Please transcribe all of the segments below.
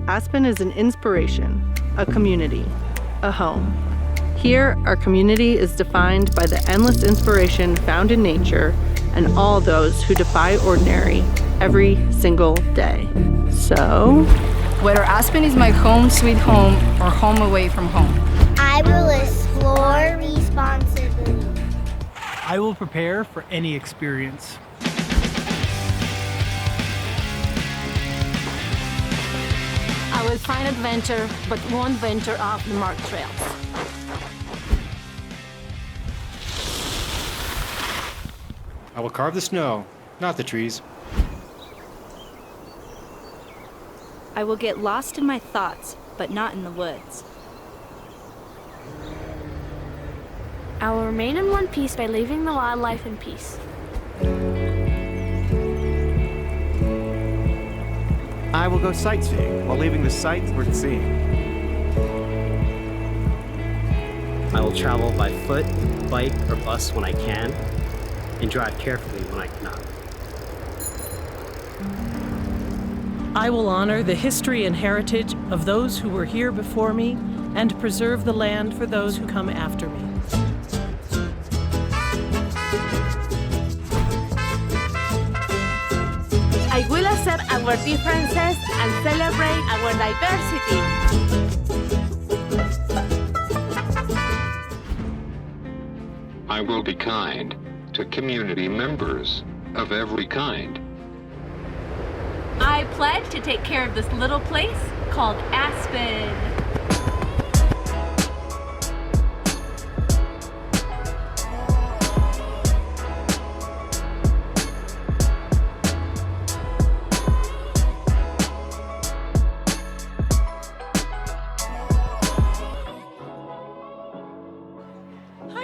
Aspen is an inspiration, a community, a home. Here, our community is defined by the endless inspiration found in nature and all those who defy ordinary every single day. So, whether Aspen is my home sweet home or home away from home, I will explore responsibly. I will prepare for any experience. I will find adventure, but won't venture off the marked trails. I will carve the snow, not the trees. I will get lost in my thoughts, but not in the woods. I will remain in one piece by leaving the wildlife in peace. I will go sightseeing while leaving the sights worth seeing. I will travel by foot, bike, or bus when I can, and drive carefully when I cannot. I will honor the history and heritage of those who were here before me and preserve the land for those who come after me. I will accept our differences and celebrate our diversity. I will be kind to community members of every kind. I pledge to take care of this little place called Aspen.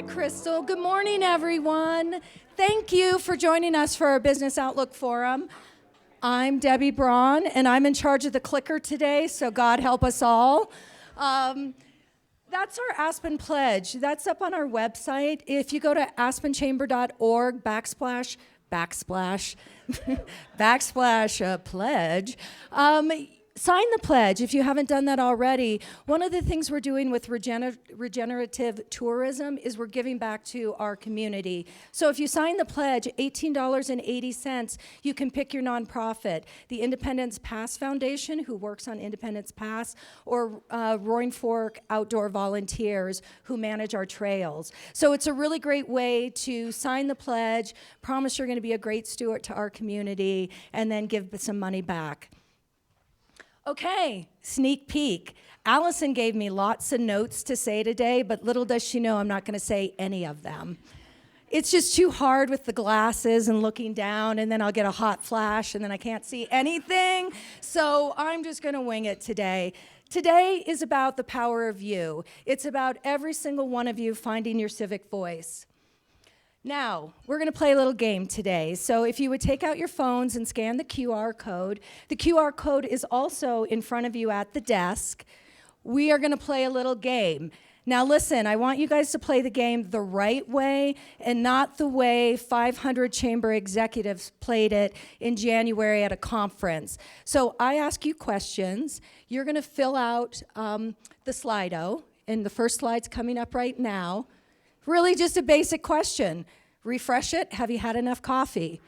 Crystal. Good morning, everyone. Thank you for joining us for our Business Outlook Forum. I'm Debbie Braun, and I'm in charge of the clicker today, so God help us all. That's our Aspen Pledge. That's up on our website. If you go to aspenchamber.org /pledge, sign the pledge if you haven't done that already. One of the things we're doing with regenerative tourism is we're giving back to our community. So if you sign the pledge, $18.80, you can pick your nonprofit, the Independence Pass Foundation, who works on Independence Pass, or Roaring Fork Outdoor Volunteers, who manage our trails. So it's a really great way to sign the pledge, promise you're going to be a great steward to our community, and then give some money back. Okay, sneak peek. Allison gave me lots of notes to say today, but little does she know I'm not going to say any of them. It's just too hard with the glasses and looking down, and then I'll get a hot flash, and then I can't see anything. So I'm just going to wing it today. Today is about the power of you. It's about every single one of you finding your civic voice. Now, we're going to play a little game today. So if you would take out your phones and scan the QR code is also in front of you at the desk. We are going to play a little game. Now listen, I want you guys to play the game the right way and not the way 500 chamber executives played it in January at a conference. So I ask you questions. You're going to fill out the Slido, and the first slide's coming up right now. Really just a basic question. Refresh it. Have you had enough coffee?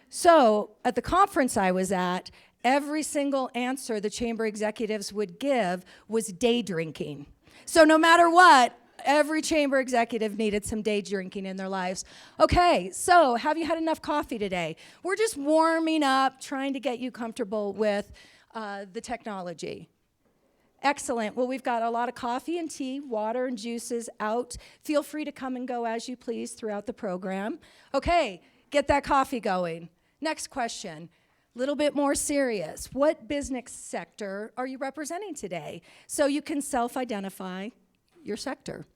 So at the conference I was at, every single answer the chamber executives would give was day drinking. So no matter what, every chamber executive needed some day drinking in their lives. Okay, so have you had enough coffee today? We're just warming up, trying to get you comfortable with the technology. Excellent. Well, we've got a lot of coffee and tea, water and juices out. Feel free to come and go as you please throughout the program. Okay, get that coffee going. Next question, a little bit more serious. What business sector are you representing today? So you can self-identify your sector.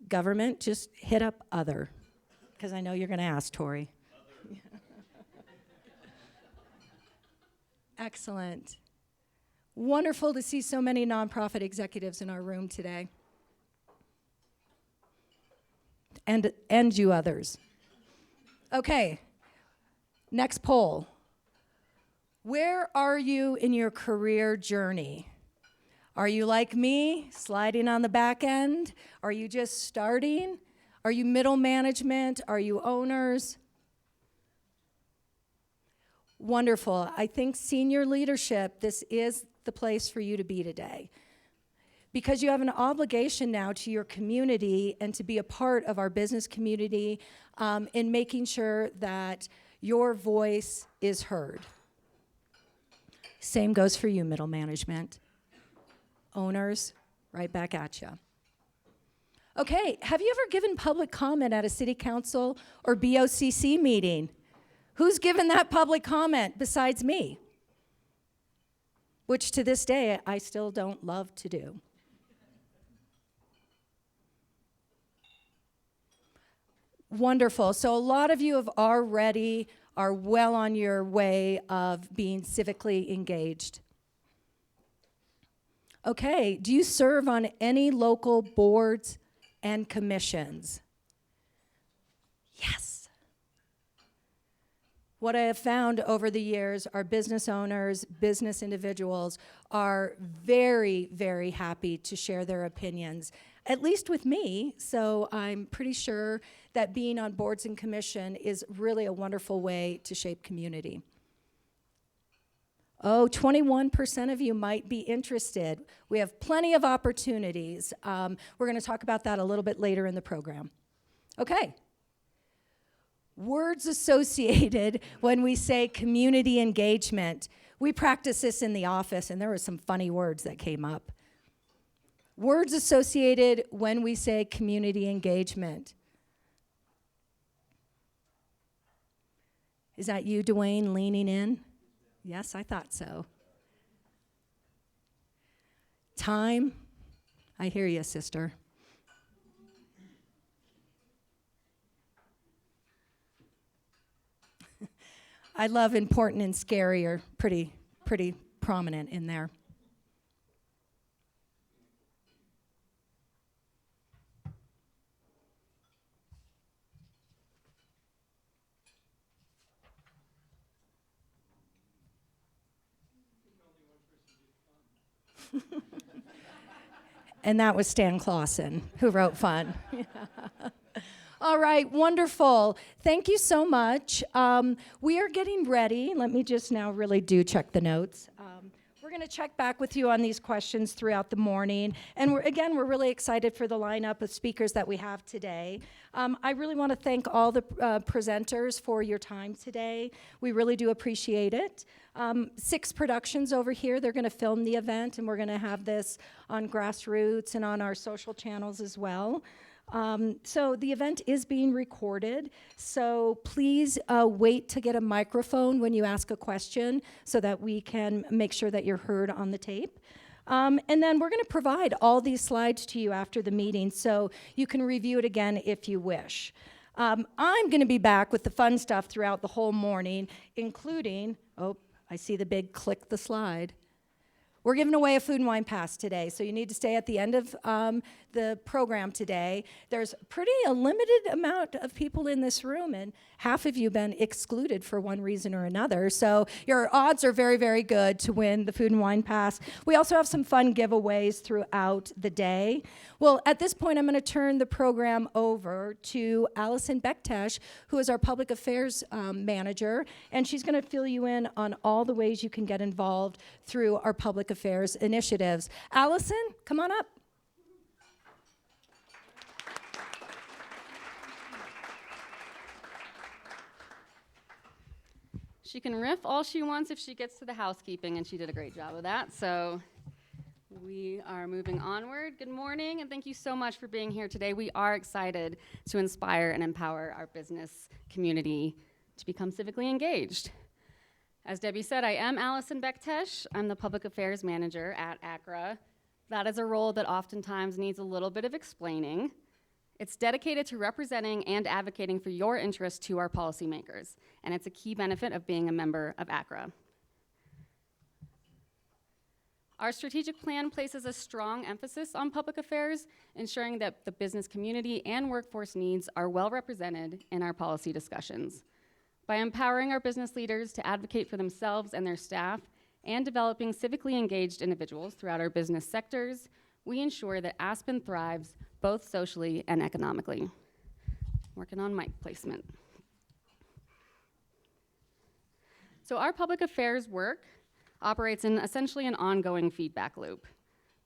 Government, just hit up other, because I know you're going to ask, Tori. Excellent. Wonderful to see so many nonprofit executives in our room today. And you others. Okay, next poll. Where are you in your career journey? Are you like me, sliding on the back end? Are you just starting? Are you middle management? Are you owners? Wonderful. I think senior leadership, this is the place for you to be today. Because you have an obligation now to your community and to be a part of our business community in making sure that your voice is heard. Same goes for you, middle management. Owners, right back at you. Okay, have you ever given public comment at a city council or BOCC meeting? Who's given that public comment besides me? Which to this day, I still don't love to do. Wonderful. So a lot of you have already are well on your way of being civically engaged. Okay, do you serve on any local boards and commissions? Yes. What I have found over the years, our business owners, business individuals are very, very happy to share their opinions, at least with me. So I'm pretty sure that being on boards and commission is really a wonderful way to shape community. Oh, 21% of you might be interested. We have plenty of opportunities. We're going to talk about that a little bit later in the program. Okay. Words associated when we say community engagement. We practice this in the office, and there were some funny words that came up. Words associated when we say community engagement. Is that you, Dwayne, leaning in? Yes, I thought so. Time. I hear you, sister. I love important and scary are pretty prominent in there. And that was Stan Clausen, who wrote fun. All right, wonderful. Thank you so much. We are getting ready. Let me just now really do check the notes. We're going to check back with you on these questions throughout the morning. And we're really excited for the lineup of speakers that we have today. I really want to thank all the presenters for your time today. We really do appreciate it. 6 productions over here. They're going to film the event, and we're going to have this on Grassroots and on our social channels as well. So the event is being recorded, so please wait to get a microphone when you ask a question so that we can make sure that you're heard on the tape. And then we're going to provide all these slides to you after the meeting so you can review it again if you wish. I'm going to be back with the fun stuff throughout the whole morning, including, oh, I see the big click the slide. We're giving away a food and wine pass today, so you need to stay at the end of the program today. There's a limited amount of people in this room, and half of you have been excluded for one reason or another, so your odds are very, very good to win the food and wine pass. We also have some fun giveaways throughout the day. Well, at this point, I'm going to turn the program over to Allison Bektesh, who is our public affairs manager, and she's going to fill you in on all the ways you can get involved through our public affairs initiatives. Allison, come on up. She can riff all she wants if she gets to the housekeeping, and she did a great job of that. So we are moving onward. Good morning, and thank you so much for being here today. We are excited to inspire and empower our business community to become civically engaged. As Debbie said, I am Allison Bektesh. I'm the Public Affairs Manager at ACRA. That is a role that oftentimes needs a little bit of explaining. It's dedicated to representing and advocating for your interests to our policymakers, and it's a key benefit of being a member of ACRA. Our strategic plan places a strong emphasis on public affairs, ensuring that the business community and workforce needs are well represented in our policy discussions. By empowering our business leaders to advocate for themselves and their staff and developing civically engaged individuals throughout our business sectors, we ensure that Aspen thrives both socially and economically. Working on mic placement. So our public affairs work operates in essentially an ongoing feedback loop.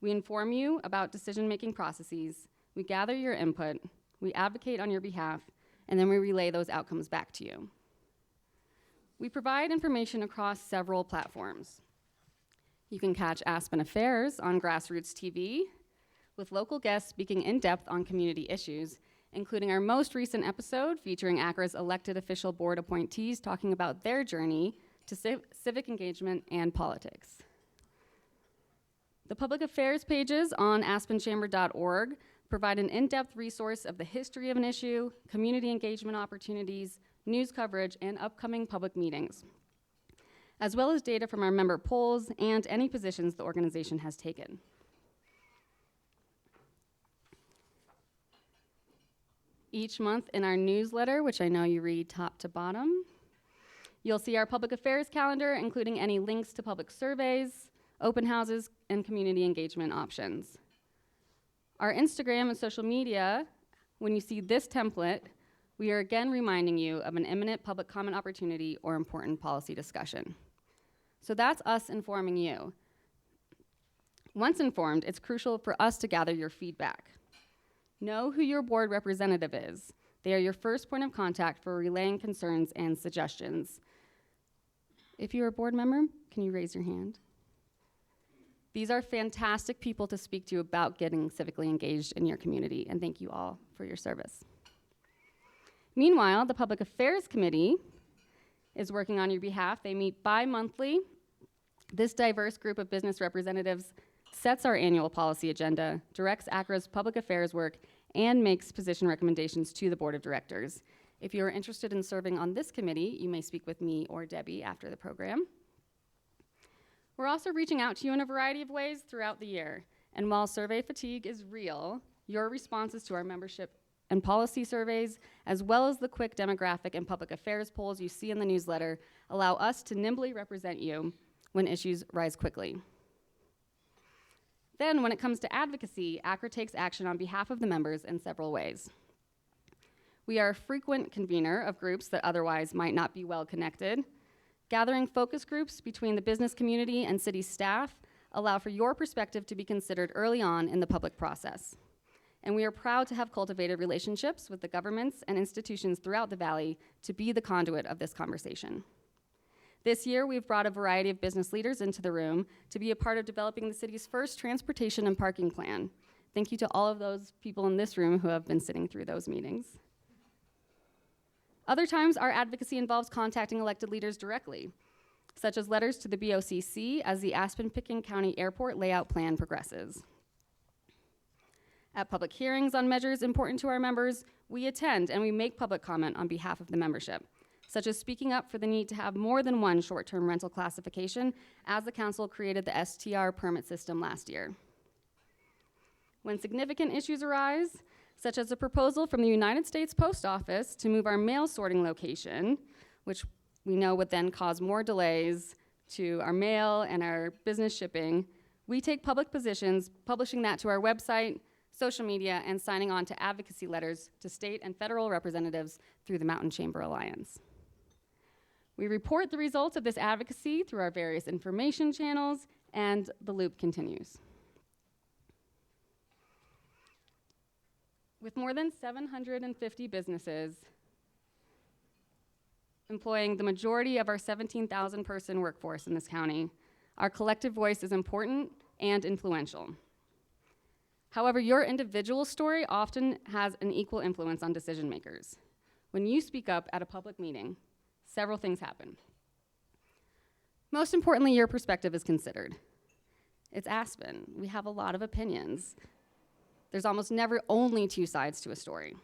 We inform you about decision-making processes, we gather your input, we advocate on your behalf, and then we relay those outcomes back to you. We provide information across several platforms. You can catch Aspen Affairs on Grassroots TV, with local guests speaking in depth on community issues, including our most recent episode featuring ACRA's elected official board appointees talking about their journey to civic engagement and politics. The public affairs pages on aspenchamber.org provide an in-depth resource of the history of an issue, community engagement opportunities, news coverage, and upcoming public meetings, as well as data from our member polls and any positions the organization has taken. Each month in our newsletter, which I know you read top to bottom, you'll see our public affairs calendar, including any links to public surveys, open houses, and community engagement options. Our Instagram and social media, when you see this template, we are again reminding you of an imminent public comment opportunity or important policy discussion. So that's us informing you. Once informed, it's crucial for us to gather your feedback. Know who your board representative is. They are your first point of contact for relaying concerns and suggestions. If you're a board member, can you raise your hand? These are fantastic people to speak to about getting civically engaged in your community, and thank you all for your service. Meanwhile, the Public Affairs Committee is working on your behalf. They meet bi-monthly. This diverse group of business representatives sets our annual policy agenda, directs ACRA's public affairs work, and makes position recommendations to the board of directors. If you are interested in serving on this committee, you may speak with me or Debbie after the program. We're also reaching out to you in a variety of ways throughout the year. And while survey fatigue is real, your responses to our membership and policy surveys, as well as the quick demographic and public affairs polls you see in the newsletter, allow us to nimbly represent you when issues rise quickly. Then, when it comes to advocacy, ACRA takes action on behalf of the members in several ways. We are a frequent convener of groups that otherwise might not be well connected. Gathering focus groups between the business community and city staff allow for your perspective to be considered early on in the public process. And we are proud to have cultivated relationships with the governments and institutions throughout the Valley to be the conduit of this conversation. This year, we've brought a variety of business leaders into the room to be a part of developing the city's first transportation and parking plan. Thank you to all of those people in this room who have been sitting through those meetings. Other times, our advocacy involves contacting elected leaders directly, such as letters to the BOCC as the Aspen-Pickens County Airport layout plan progresses. At public hearings on measures important to our members, we attend and we make public comment on behalf of the membership, such as speaking up for the need to have more than one short-term rental classification as the council created the STR permit system last year. When significant issues arise, such as a proposal from the United States Post Office to move our mail sorting location, which we know would then cause more delays to our mail and our business shipping, we take public positions, publishing that to our website, social media, and signing on to advocacy letters to state and federal representatives through the Mountain Chamber Alliance. We report the results of this advocacy through our various information channels, and the loop continues. With more than 750 businesses employing the majority of our 17,000 person workforce in this county, our collective voice is important and influential. However, your individual story often has an equal influence on decision makers. When you speak up at a public meeting, several things happen. Most importantly, your perspective is considered. It's Aspen. We have a lot of opinions. There's almost never only two sides to a story.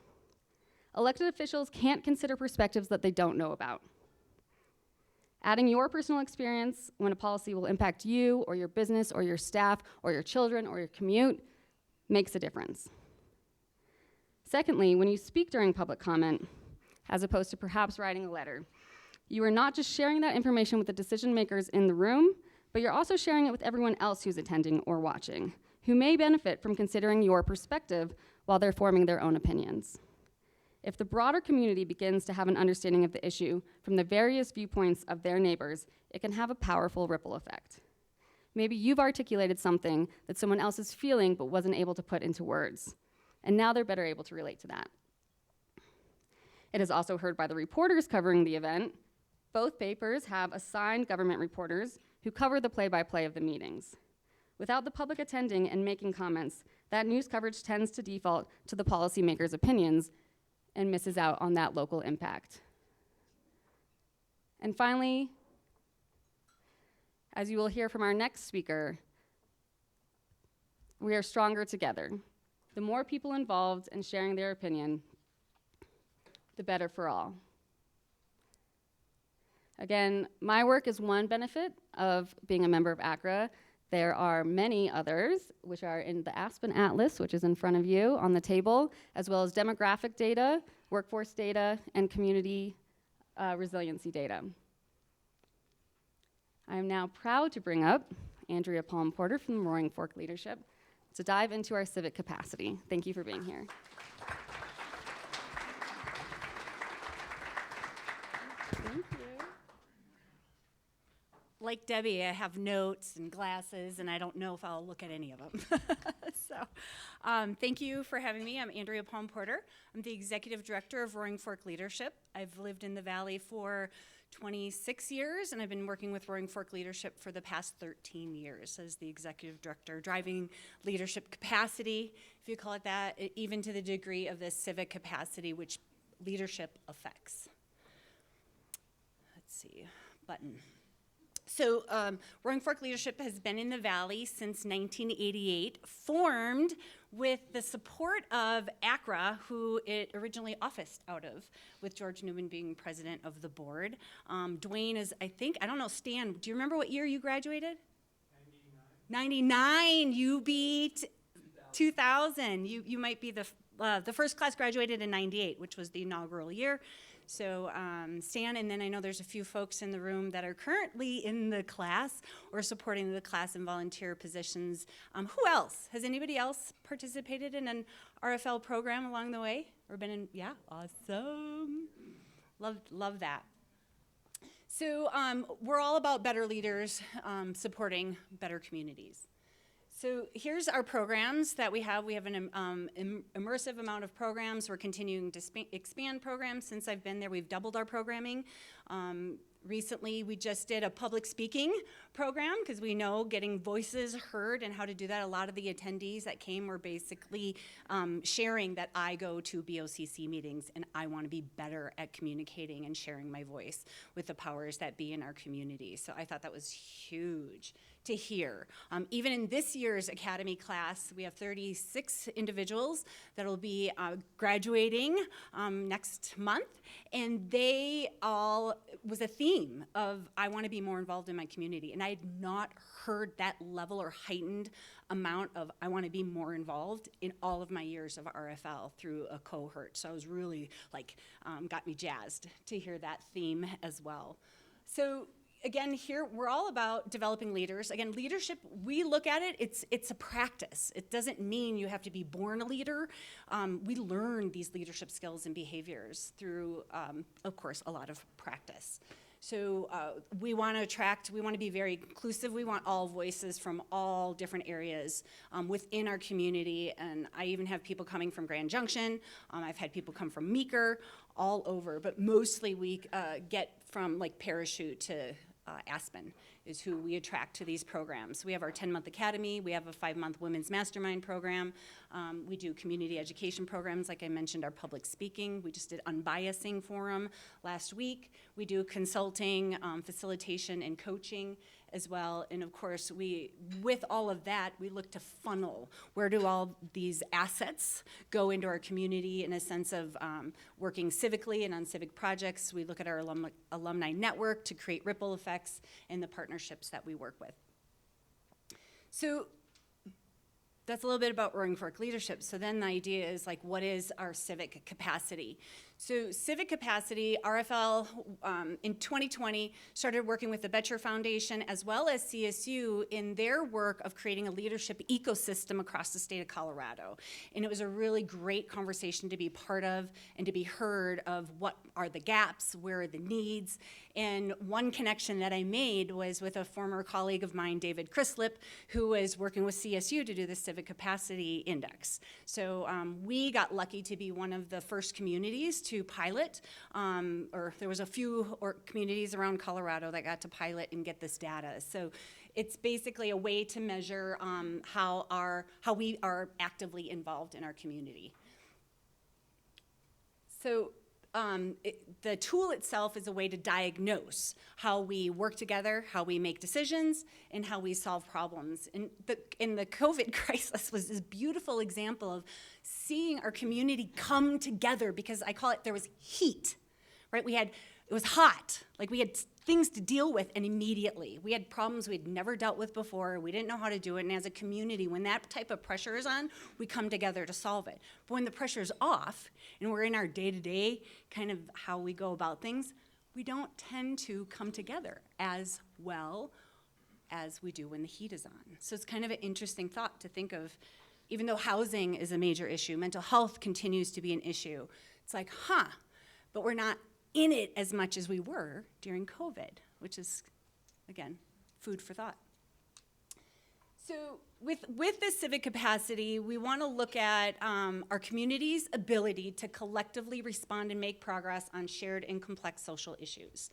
Elected officials can't consider perspectives that they don't know about. Adding your personal experience when a policy will impact you or your business or your staff or your children or your commute makes a difference. Secondly, when you speak during public comment, as opposed to perhaps writing a letter, You are not just sharing that information with the decision makers in the room, but you're also sharing it with everyone else who's attending or watching, who may benefit from considering your perspective while they're forming their own opinions. If the broader community begins to have an understanding of the issue from the various viewpoints of their neighbors, it can have a powerful ripple effect. Maybe you've articulated something that someone else is feeling but wasn't able to put into words, and now they're better able to relate to that. It is also heard by the reporters covering the event. Both papers have assigned government reporters who cover the play-by-play of the meetings. Without the public attending and making comments, that news coverage tends to default to the policymakers' opinions and misses out on that local impact. And finally, as you will hear from our next speaker, we are stronger together. The more people involved in sharing their opinion, the better for all. Again, my work is one benefit of being a member of ACRA. There are many others, which are in the Aspen Atlas, which is in front of you on the table, as well as demographic data, workforce data, and community resiliency data. I am now proud to bring up Andrea Palm-Porter from the Roaring Fork Leadership to dive into our civic capacity. Thank you for being here. Thank you. Like Debbie, I have notes and glasses, and I don't know if I'll look at any of them. Thank you for having me. I'm Andrea Palm-Porter. I'm the Executive Director of Roaring Fork Leadership. I've lived in the Valley for 26 years, and I've been working with Roaring Fork Leadership for the past 13 years as the Executive Director, driving leadership capacity, if you call it that, even to the degree of the civic capacity which leadership affects. Let's see, button. So Roaring Fork Leadership has been in the Valley since 1988, formed with the support of ACRA, who it originally officed out of, with George Newman being president of the board. Dwayne is, I don't know, Stan, do you remember what year you graduated? 99, you beat 2000. You might be the first class graduated in 98, which was the inaugural year. So Stan, and then I know there's a few folks in the room that are currently in the class or supporting the class in volunteer positions. Who else? Has anybody else participated in an RFL program along the way? Or been in, yeah, awesome. Love that. So we're all about better leaders supporting better communities. So here's our programs that we have. We have an immersive amount of programs. We're continuing to expand programs. Since I've been there, we've doubled our programming. Recently, we just did a public speaking program because we know getting voices heard and how to do that. A lot of the attendees that came were basically sharing that I go to BOCC meetings and I want to be better at communicating and sharing my voice with the powers that be in our community. So I thought that was huge to hear. Even in this year's Academy class, we have 36 individuals that will be graduating next month, and they all was a theme of I want to be more involved in my community, and I had not heard that level or heightened amount of I want to be more involved in all of my years of RFL through a cohort. So I was really got me jazzed to hear that theme as well. So again, here we're all about developing leaders. Again, leadership, we look at it, it's a practice. It doesn't mean you have to be born a leader. We learn these leadership skills and behaviors through, of course, a lot of practice. So we want to attract, we want to be very inclusive. We want all voices from all different areas within our community. And I even have people coming from Grand Junction. I've had people come from Meeker, all over. But mostly we get from Parachute to Aspen is who we attract to these programs. We have our 10-month academy. We have a 5-month women's mastermind program. We do community education programs, like I mentioned, our public speaking. We just did unbiasing forum last week. We do consulting, facilitation, and coaching as well. And of course, with all of that, we look to funnel. Where do all these assets go into our community in a sense of working civically and on civic projects? We look at our alumni network to create ripple effects and the partnerships that we work with. So that's a little bit about Roaring Fork Leadership. So then the idea is what is our civic capacity? So civic capacity, RFL in 2020 started working with the Betcher Foundation as well as CSU in their work of creating a leadership ecosystem across the state of Colorado. And it was a really great conversation to be part of and to be heard of what are the gaps, where are the needs. And one connection that I made was with a former colleague of mine, David Chrislip, who was working with CSU to do the Civic Capacity Index. So we got lucky to be one of the first communities to pilot, or there was a few communities around Colorado that got to pilot and get this data. So it's basically a way to measure how we are actively involved in our community. So the tool itself is a way to diagnose how we work together, how we make decisions, and how we solve problems. And the COVID crisis was this beautiful example of seeing our community come together, because I call it, there was heat, right? It was hot, like we had things to deal with, and immediately. We had problems we'd never dealt with before, we didn't know how to do it, and as a community, when that type of pressure is on, we come together to solve it. But when the pressure's off, and we're in our day-to-day kind of how we go about things, we don't tend to come together as well as we do when the heat is on. So it's kind of an interesting thought to think of, even though housing is a major issue, mental health continues to be an issue. It's like, but we're not in it as much as we were during COVID, which is, again, food for thought. So with this civic capacity, we want to look at our community's ability to collectively respond and make progress on shared and complex social issues.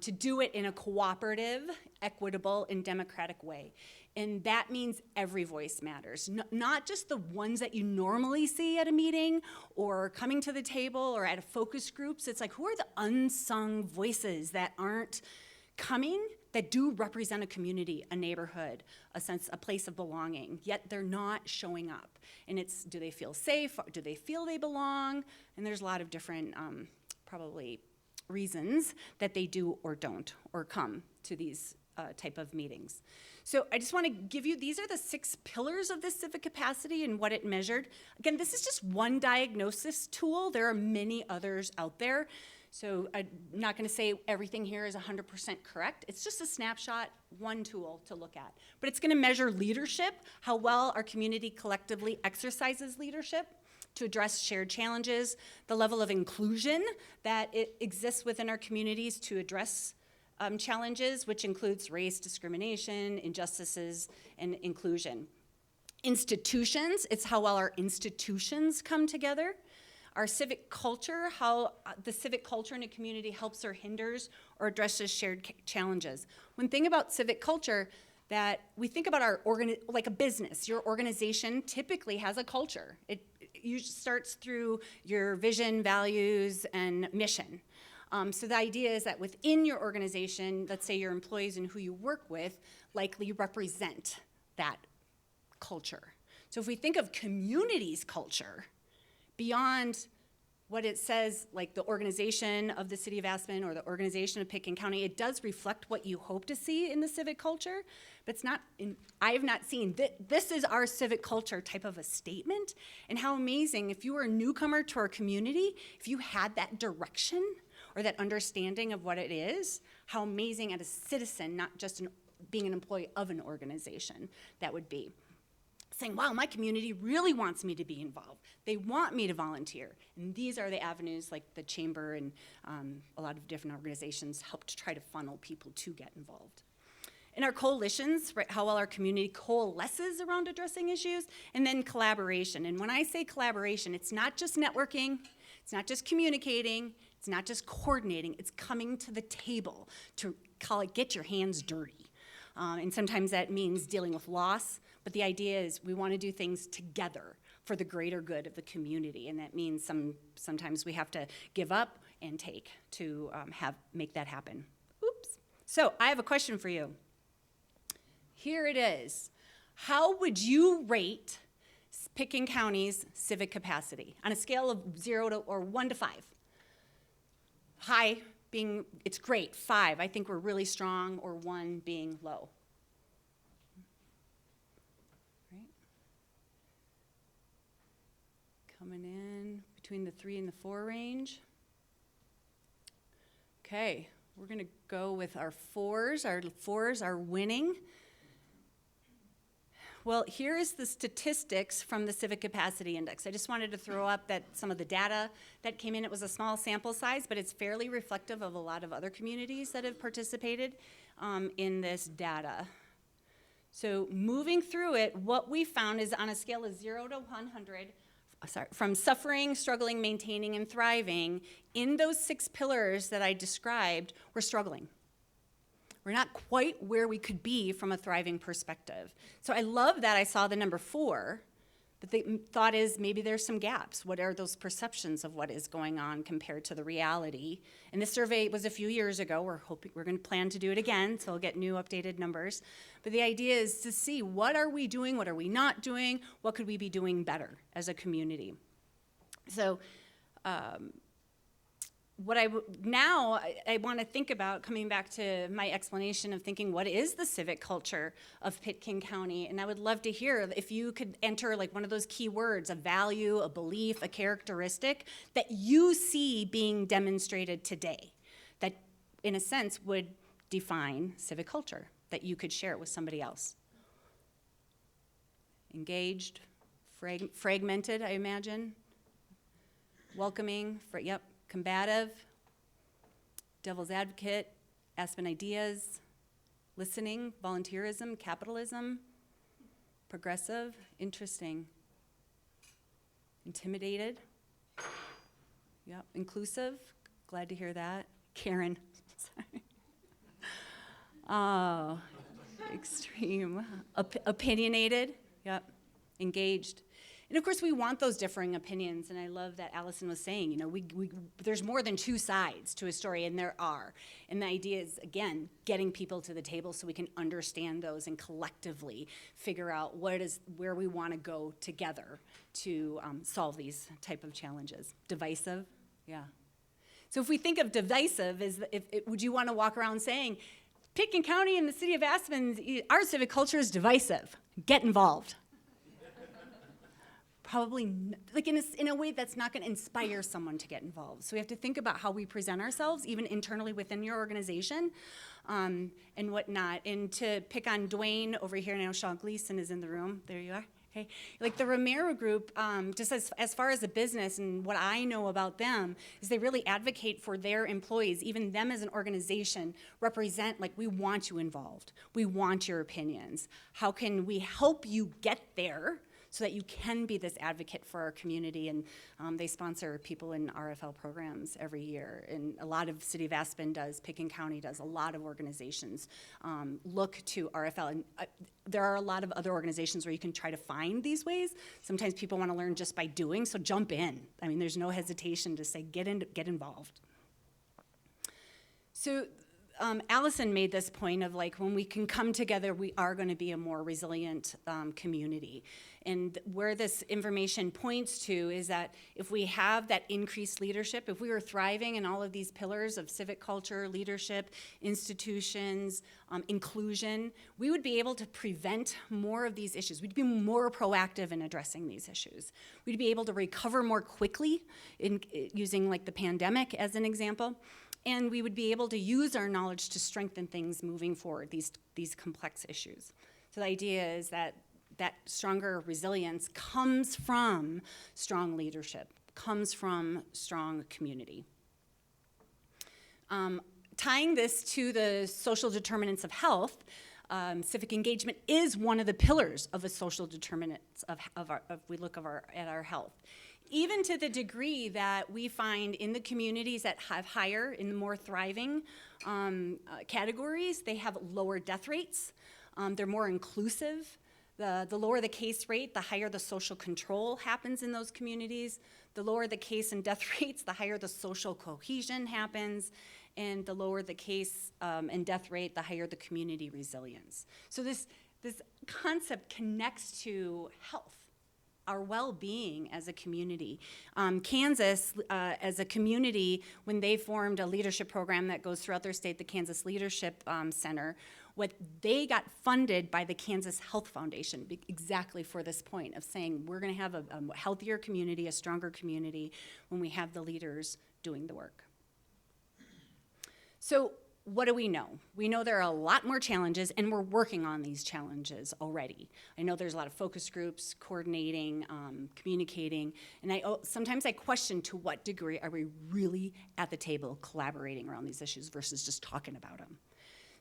To do it in a cooperative, equitable, and democratic way. And that means every voice matters, not just the ones that you normally see at a meeting or coming to the table or at a focus groups. It's like, who are the unsung voices that aren't coming, that do represent a community, a neighborhood, a place of belonging, yet they're not showing up. And it's, do they feel safe? Do they feel they belong? And there's a lot of different, probably, reasons that they do or don't, or come to these type of meetings. So I just want to give you, these are the 6 pillars of this civic capacity and what it measured. Again, this is just one diagnosis tool. There are many others out there. So I'm not going to say everything here is 100% correct. It's just a snapshot, one tool to look at. But it's going to measure leadership, how well our community collectively exercises leadership to address shared challenges, the level of inclusion that it exists within our communities to address challenges, which includes race, discrimination, injustices, and inclusion. Institutions, it's how well our institutions come together. Our civic culture, how the civic culture in a community helps or hinders or addresses shared challenges. One thing about civic culture that we think about like a business, your organization typically has a culture. It usually starts through your vision, values, and mission. So the idea is that within your organization, let's say your employees and who you work with likely represent that culture. So if we think of communities culture, beyond what it says, like the organization of the city of Aspen or the organization of Pitkin County, it does reflect what you hope to see in the civic culture, but it's not, I have not seen, this is our civic culture type of a statement. And how amazing, if you were a newcomer to our community, if you had that direction or that understanding of what it is, how amazing as a citizen, not just being an employee of an organization, that would be. Saying, wow, my community really wants me to be involved. They want me to volunteer. And these are the avenues like the chamber and a lot of different organizations help to try to funnel people to get involved. In our coalitions, right, how well our community coalesces around addressing issues, and then collaboration. And when I say collaboration, it's not just networking, it's not just communicating, it's not just coordinating, it's coming to the table to call it get your hands dirty. And sometimes that means dealing with loss, but the idea is we want to do things together for the greater good of the community, and that means sometimes we have to give up and take to make that happen. Oops. So I have a question for you. Here it is. How would you rate Pitkin County's civic capacity on a scale of 1 to 5? High being, it's great, 5, I think we're really strong, or 1 being low. Right? Coming in between the 3 and the 4 range. Okay, we're going to go with our 4s. Our 4s are winning. Well, here is the statistics from the Civic Capacity Index. I just wanted to throw up that some of the data that came in. It was a small sample size, but it's fairly reflective of a lot of other communities that have participated in this data. So moving through it, what we found is on a scale of 0 to 100, from suffering, struggling, maintaining, and thriving, in those 6 pillars that I described, we're struggling. We're not quite where we could be from a thriving perspective. So I love that I saw the number 4, but the thought is maybe there's some gaps. What are those perceptions of what is going on compared to the reality? And this survey was a few years ago. We're going to plan to do it again, so we'll get new updated numbers. But the idea is to see what are we doing, what are we not doing, what could we be doing better as a community. So now I want to think about coming back to my explanation of thinking what is the civic culture of Pitkin County, and I would love to hear if you could enter like one of those key words, a value, a belief, a characteristic that you see being demonstrated today that in a sense would define civic culture, that you could share it with somebody else. Engaged, fragmented, I imagine, welcoming, yep. Combative, devil's advocate, Aspen ideas, listening, volunteerism, capitalism, progressive, interesting, intimidated, yep, inclusive, glad to hear that. Karen, sorry. Oh, extreme, opinionated, yep, engaged. And of course, we want those differing opinions, and I love that Allison was saying, you know, there's more than 2 sides to a story, and there are. And the idea is, again, getting people to the table so we can understand those and collectively figure out where we want to go together to solve these type of challenges. Divisive, yeah. So if we think of divisive, would you want to walk around saying, Pitkin County and the city of Aspen, our civic culture is divisive. Get involved. Probably, like in a way that's not going to inspire someone to get involved. So we have to think about how we present ourselves, even internally within your organization, and whatnot. And to pick on Dwayne over here, and I know Sean Gleason is in the room. There you are. Okay. Like the Romero Group, just as far as a business and what I know about them, is they really advocate for their employees, even them as an organization, represent, like, we want you involved. We want your opinions. How can we help you get there so that you can be this advocate for our community? And they sponsor people in RFL programs every year. And a lot of City of Aspen does, Pitkin County does, a lot of organizations look to RFL. And there are a lot of other organizations where you can try to find these ways. Sometimes people want to learn just by doing, so jump in. I mean, there's no hesitation to say, get involved. So Allison made this point of, like, when we can come together, we are going to be a more resilient community. And where this information points to is that if we have that increased leadership, if we were thriving in all of these pillars of civic culture, leadership, institutions, inclusion, we would be able to prevent more of these issues. We'd be more proactive in addressing these issues. We'd be able to recover more quickly in using, like, the pandemic as an example. And we would be able to use our knowledge to strengthen things moving forward, these complex issues. So the idea is that stronger resilience comes from strong leadership, comes from strong community. Tying this to the social determinants of health, civic engagement is one of the pillars of the social determinants at our health. Even to the degree that we find in the communities that have higher, in the more thriving categories, they have lower death rates. They're more inclusive. The lower the case rate, the higher the social control happens in those communities. The lower the case and death rates, the higher the social cohesion happens. And the lower the case and death rate, the higher the community resilience. So this concept connects to health. our well-being as a community. Kansas, as a community, when they formed a leadership program that goes throughout their state, the Kansas Leadership Center, what they got funded by the Kansas Health Foundation exactly for this point of saying we're going to have a healthier community, a stronger community when we have the leaders doing the work. So what do we know? We know there are a lot more challenges, and we're working on these challenges already. I know there's a lot of focus groups, coordinating, communicating, and sometimes I question to what degree are we really at the table collaborating around these issues versus just talking about them.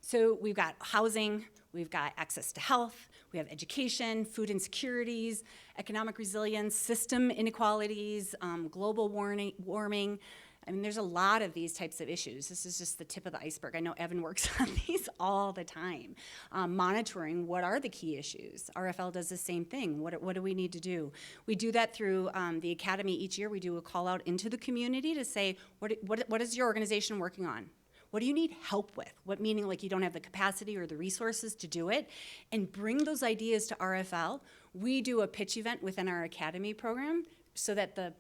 So we've got housing, we've got access to health, we have education, food insecurities, economic resilience, system inequalities, global warming. I mean, there's a lot of these types of issues. This is just the tip of the iceberg. I know Evan works on these all the time. Monitoring what are the key issues. RFL does the same thing. What do we need to do? We do that through the Academy each year. We do a call out into the community to say, what is your organization working on? What do you need help with? What meaning like you don't have the capacity or the resources to do it? And bring those ideas to RFL. We do a pitch event within our Academy program so that the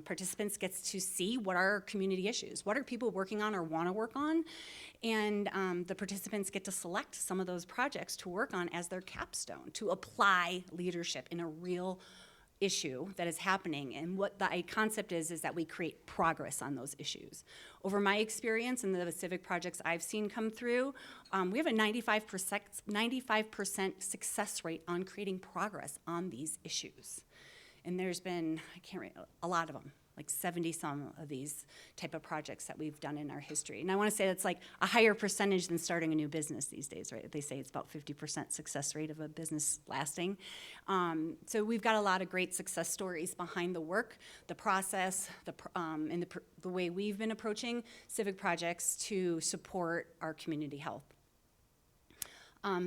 participants gets to see what are community issues, what are people working on or want to work on, and the participants get to select some of those projects to work on as their capstone, to apply leadership in a real issue that is happening. And what the concept is that we create progress on those issues. Over my experience and the civic projects I've seen come through, we have a 95% success rate on creating progress on these issues. And there's been, a lot of them, like 70 some of these type of projects that we've done in our history. And I want to say that's like a higher percentage than starting a new business these days, right? They say it's about 50% success rate of a business lasting. So we've got a lot of great success stories behind the work, the process, and the way we've been approaching civic projects to support our community health.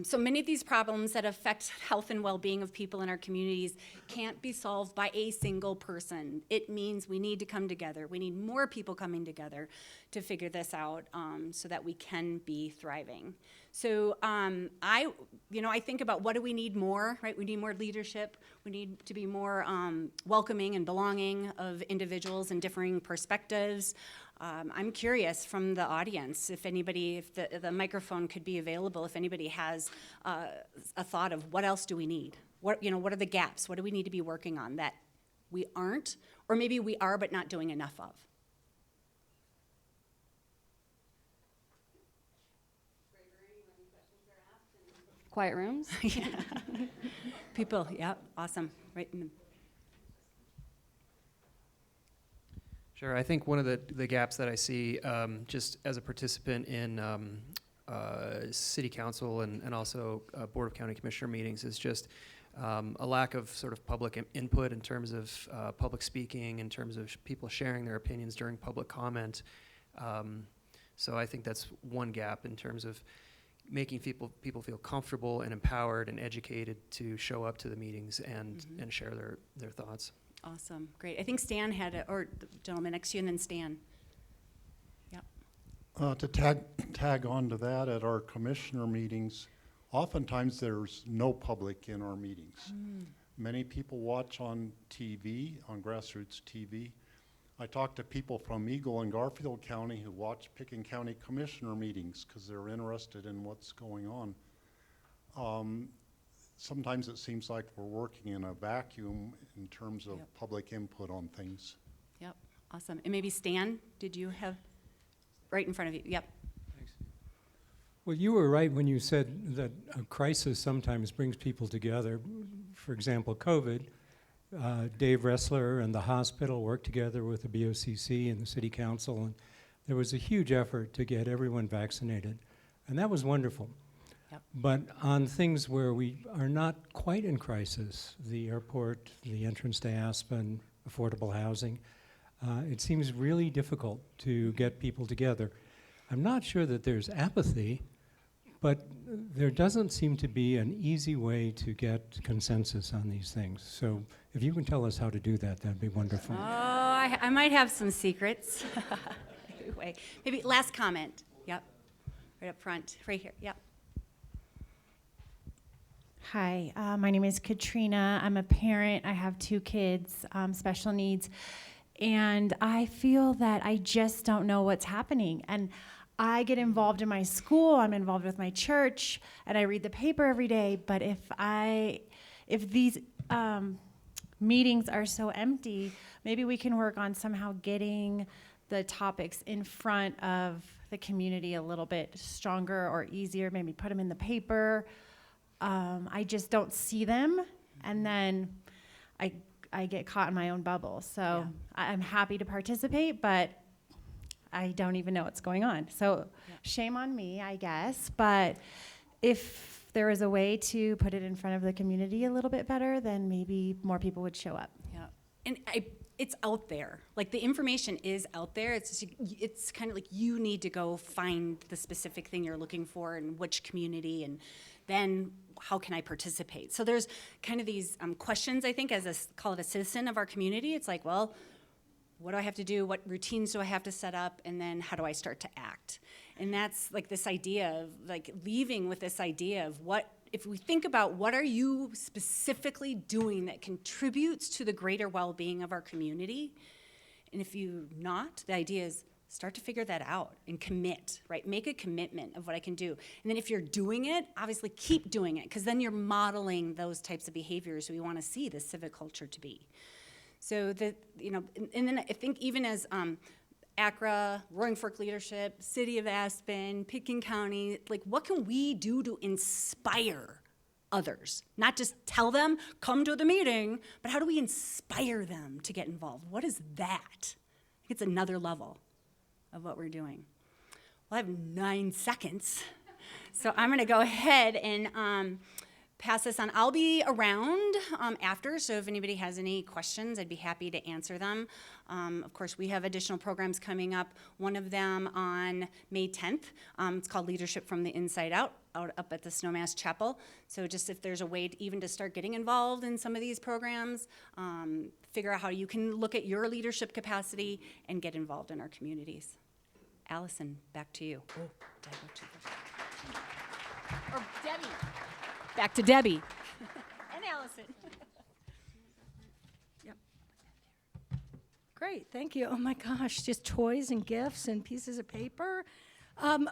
So many of these problems that affect health and well-being of people in our communities can't be solved by a single person. It means we need to come together. We need more people coming together to figure this out so that we can be thriving. So I think about what do we need more, right? We need more leadership. We need to be more welcoming and belonging of individuals and differing perspectives. I'm curious from the audience if the microphone could be available, if anybody has a thought of what else do we need? What are the gaps? What do we need to be working on that we aren't, or maybe we are but not doing enough of? Quiet rooms? Yeah. People, yeah, awesome. Right in the Sure. I think one of the gaps that I see just as a participant in city council and also Board of County Commissioner meetings is just a lack of sort of public input in terms of public speaking, in terms of people sharing their opinions during public comment. So I think that's one gap in terms of making people feel comfortable and empowered and educated to show up to the meetings and share their thoughts. Awesome, great. I think Stan had, or the gentleman next to you, and then Stan. Yep. To tag on to that, at our commissioner meetings, oftentimes there's no public in our meetings. Many people watch on TV, on grassroots TV. I talk to people from Eagle and Garfield County who watch Pickens County commissioner meetings because they're interested in what's going on. Sometimes it seems like we're working in a vacuum in terms of public input on things. Yep, awesome. And maybe Stan, did you have right in front of you? Yep. Thanks. Well, you were right when you said that a crisis sometimes brings people together. For example, COVID, Dave Ressler and the hospital worked together with the BOCC and the city council, and there was a huge effort to get everyone vaccinated, and that was wonderful. Yep. But on things where we are not quite in crisis, the airport, the entrance to Aspen, affordable housing, it seems really difficult to get people together. I'm not sure that there's apathy, but there doesn't seem to be an easy way to get consensus on these things. So if you can tell us how to do that, that'd be wonderful. Oh, I might have some secrets. Anyway, maybe last comment. Yep, right up front, right here, yep. Hi, my name is Katrina. I'm a parent. I have 2 kids, special needs. And I feel that I just don't know what's happening. And I get involved in my school, I'm involved with my church, and I read the paper every day. But if these meetings are so empty, maybe we can work on somehow getting the topics in front of the community a little bit stronger or easier, maybe put them in the paper. I just don't see them, and then I get caught in my own bubble. So I'm happy to participate, but I don't even know what's going on. So shame on me, I guess. But if there is a way to put it in front of the community a little bit better, then maybe more people would show up. Yeah, and it's out there. Like, the information is out there. It's kind of like you need to go find the specific thing you're looking for and which community, and then how can I participate? So there's kind of these questions, I think, call it a citizen of our community. It's like, well, what do I have to do? What routines do I have to set up? And then how do I start to act? And that's like this idea of like leaving with this idea of what, if we think about what are you specifically doing that contributes to the greater well-being of our community? And if you're not, the idea is start to figure that out and commit, right? Make a commitment of what I can do. And then if you're doing it, obviously keep doing it, because then you're modeling those types of behaviors we want to see the civic culture to be. So that, and then I think even as ACRA, Roaring Fork Leadership, City of Aspen, Pitkin County, like, what can we do to inspire others? Not just tell them, come to the meeting, but how do we inspire them to get involved? What is that? I think it's another level of what we're doing. Well, I have 9 seconds, so I'm gonna go ahead and pass this on. I'll be around after, so if anybody has any questions, I'd be happy to answer them. Of course, we have additional programs coming up, one of them on May 10th. It's called Leadership from the Inside Out up at the Snowmass Chapel. So just if there's a way even to start getting involved in some of these programs, figure out how you can look at your leadership capacity and get involved in our communities. Allison, back to you. Oh, did I go too far? Or Debbie. Back to Debbie. And Allison. Yep. Great, thank you. Oh my gosh, just toys and gifts and pieces of paper.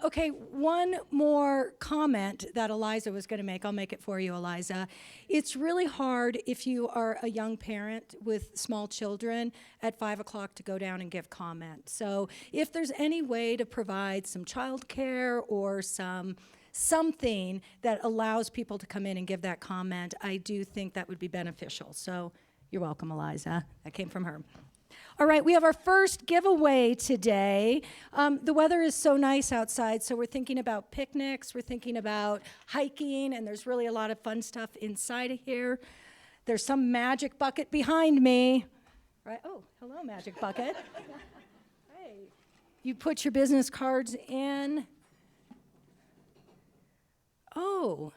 Okay, one more comment that Eliza was going to make. I'll make it for you, Eliza. It's really hard if you are a young parent with small children at 5 o'clock to go down and give comment. So if there's any way to provide some childcare or something that allows people to come in and give that comment, I do think that would be beneficial. So you're welcome, Eliza. That came from her. All right, we have our first giveaway today. The weather is so nice outside, so we're thinking about picnics, we're thinking about hiking, and there's really a lot of fun stuff inside of here. There's some magic bucket behind me. Right? Oh, hello, magic bucket. Hey, you put your business cards in. Oh,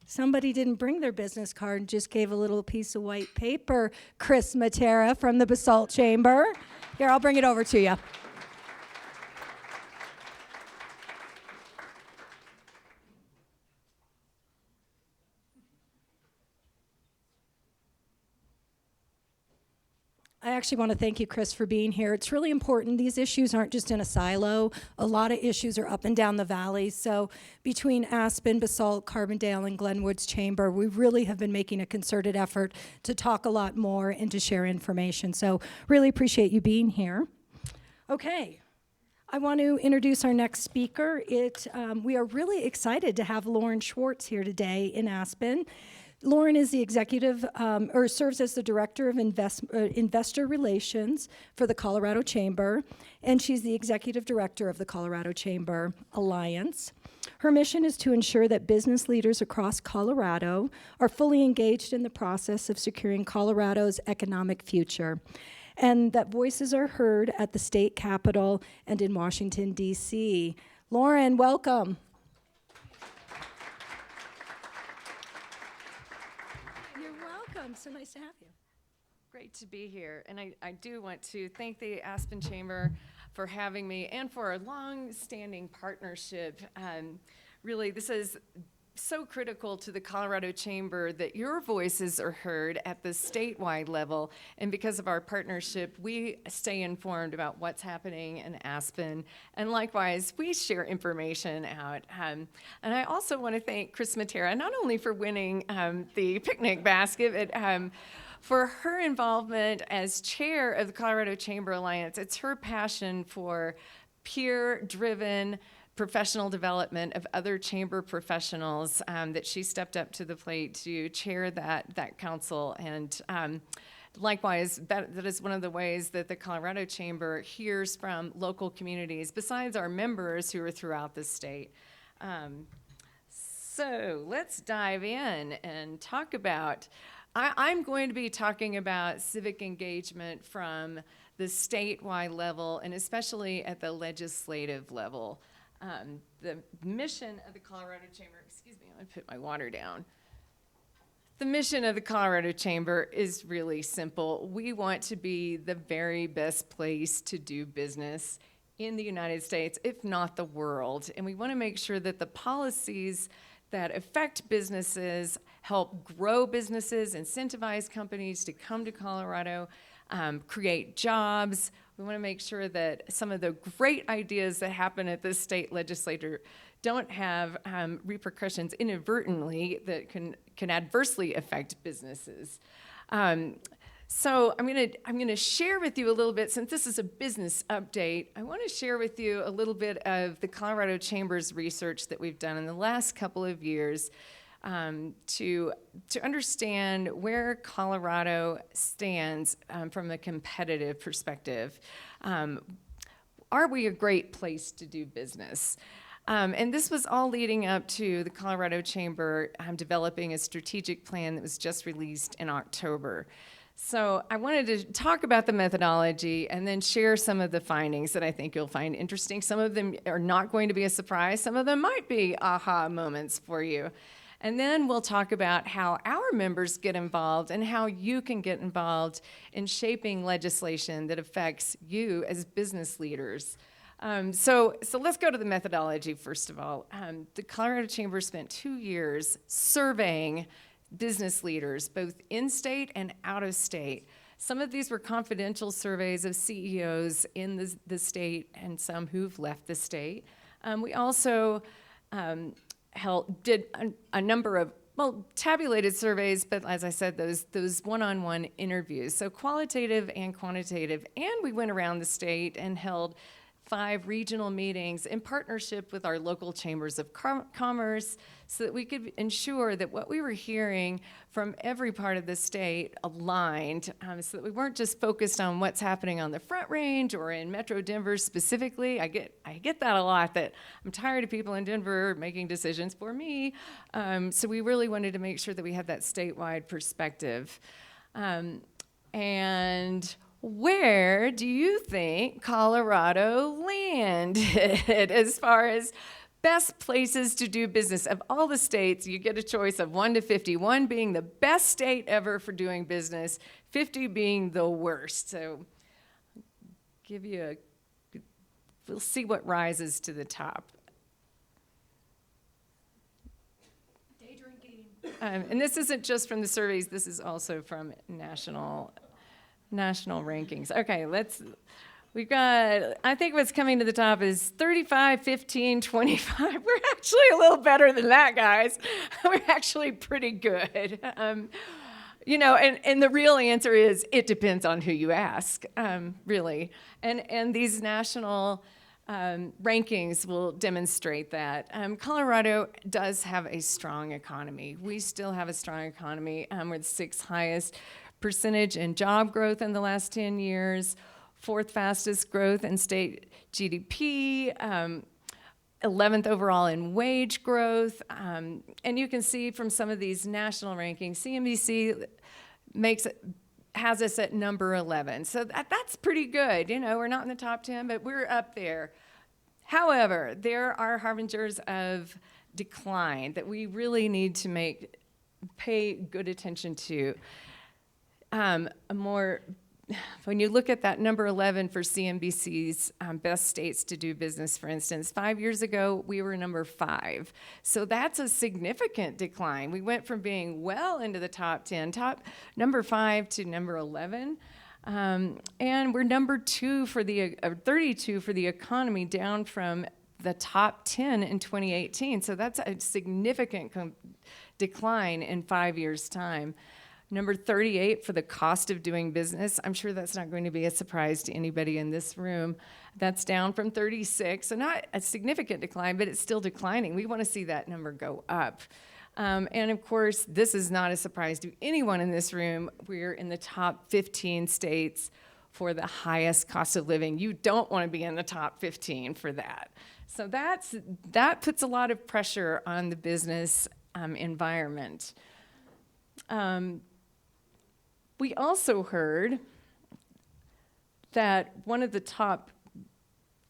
somebody didn't bring their business card and just gave a little piece of white paper. Chris Matera from the Basalt Chamber. Here, I'll bring it over to you. I actually want to thank you, Chris, for being here. It's really important. These issues aren't just in a silo. A lot of issues are up and down the valley. So between Aspen, Basalt, Carbondale, and Glenwood's Chamber, we really have been making a concerted effort to talk a lot more and to share information. So really appreciate you being here. Okay. I want to introduce our next speaker. We are really excited to have Lauren Schwartz here today in Aspen. Lauren is the executive, or serves as the director of investor relations for the Colorado Chamber, and she's the executive director of the Colorado Chamber Alliance. Her mission is to ensure that business leaders across Colorado are fully engaged in the process of securing Colorado's economic future, and that voices are heard at the state capitol and in Washington, D.C. Lauren, welcome. So nice to have you. Great to be here. And I do want to thank the Aspen Chamber for having me and for a long-standing partnership. Really, this is so critical to the Colorado Chamber that your voices are heard at the statewide level. And because of our partnership, we stay informed about what's happening in Aspen. And likewise, we share information out. And I also want to thank Chris Matera, not only for winning the picnic basket, but for her involvement as chair of the Colorado Chamber Alliance. It's her passion for peer-driven professional development of other chamber professionals that she stepped up to the plate to chair that council. And likewise, that is one of the ways that the Colorado Chamber hears from local communities, besides our members who are throughout the state. So let's dive in and talk about, I'm going to be talking about civic engagement from the statewide level and especially at the legislative level. The mission of the Colorado Chamber, excuse me, I'm gonna put my water down. The mission of the Colorado Chamber is really simple. We want to be the very best place to do business in the United States, if not the world. And we want to make sure that the policies that affect businesses help grow businesses, incentivize companies to come to Colorado, create jobs. We want to make sure that some of the great ideas that happen at the state legislature don't have repercussions inadvertently that can adversely affect businesses. So I'm gonna share with you a little bit, since this is a business update, I want to share with you a little bit of the Colorado Chamber's research that we've done in the last couple of years to understand where Colorado stands from a competitive perspective. Are we a great place to do business? And this was all leading up to the Colorado Chamber developing a strategic plan that was just released in October. So I wanted to talk about the methodology and then share some of the findings that I think you'll find interesting. Some of them are not going to be a surprise. Some of them might be aha moments for you. And then we'll talk about how our members get involved and how you can get involved in shaping legislation that affects you as business leaders. So let's go to the methodology first of all. The Colorado Chamber spent 2 years surveying business leaders, both in-state and out-of-state. Some of these were confidential surveys of CEOs in the state and some who've left the state. We also did a number of, tabulated surveys, but as I said, those one-on-one interviews, so qualitative and quantitative. And we went around the state and held 5 regional meetings in partnership with our local chambers of commerce so that we could ensure that what we were hearing from every part of the state aligned, so that we weren't just focused on what's happening on the Front Range or in Metro Denver specifically. I get that a lot, that I'm tired of people in Denver making decisions for me. So we really wanted to make sure that we had that statewide perspective. And where do you think Colorado landed as far as best places to do business? Of all the states, you get a choice of 1 to 50, 1 being the best state ever for doing business, 50 being the worst. So give you we'll see what rises to the top. Day drinking. And this isn't just from the surveys, this is also from national rankings. Okay, we've got, I think what's coming to the top is 35, 15, 25. We're actually a little better than that, guys. We're actually pretty good. And the real answer is it depends on who you ask, really. And these national rankings will demonstrate that. Colorado does have a strong economy. We still have a strong economy. We're the 6th highest percentage in job growth in the last 10 years, 4th fastest growth in state GDP, 11th overall in wage growth. And you can see from some of these national rankings, CNBC has us at number 11. So that's pretty good. We're not in the top 10, but we're up there. However, there are harbingers of decline that we really need to pay good attention to. A more when you look at that number 11 for CNBC's best states to do business, for instance, 5 years ago, we were number 5. So that's a significant decline. We went from being well into the top 10, number 5 to number 11. And we're number 2 for 32 for the economy, down from the top 10 in 2018. So that's a significant decline in 5 years' time. Number 38 for the cost of doing business. I'm sure that's not going to be a surprise to anybody in this room. That's down from 36, so not a significant decline, but it's still declining. We want to see that number go up. And of course, this is not a surprise to anyone in this room. We're in the top 15 states for the highest cost of living. You don't want to be in the top 15 for that. So that puts a lot of pressure on the business environment. We also heard that one of the top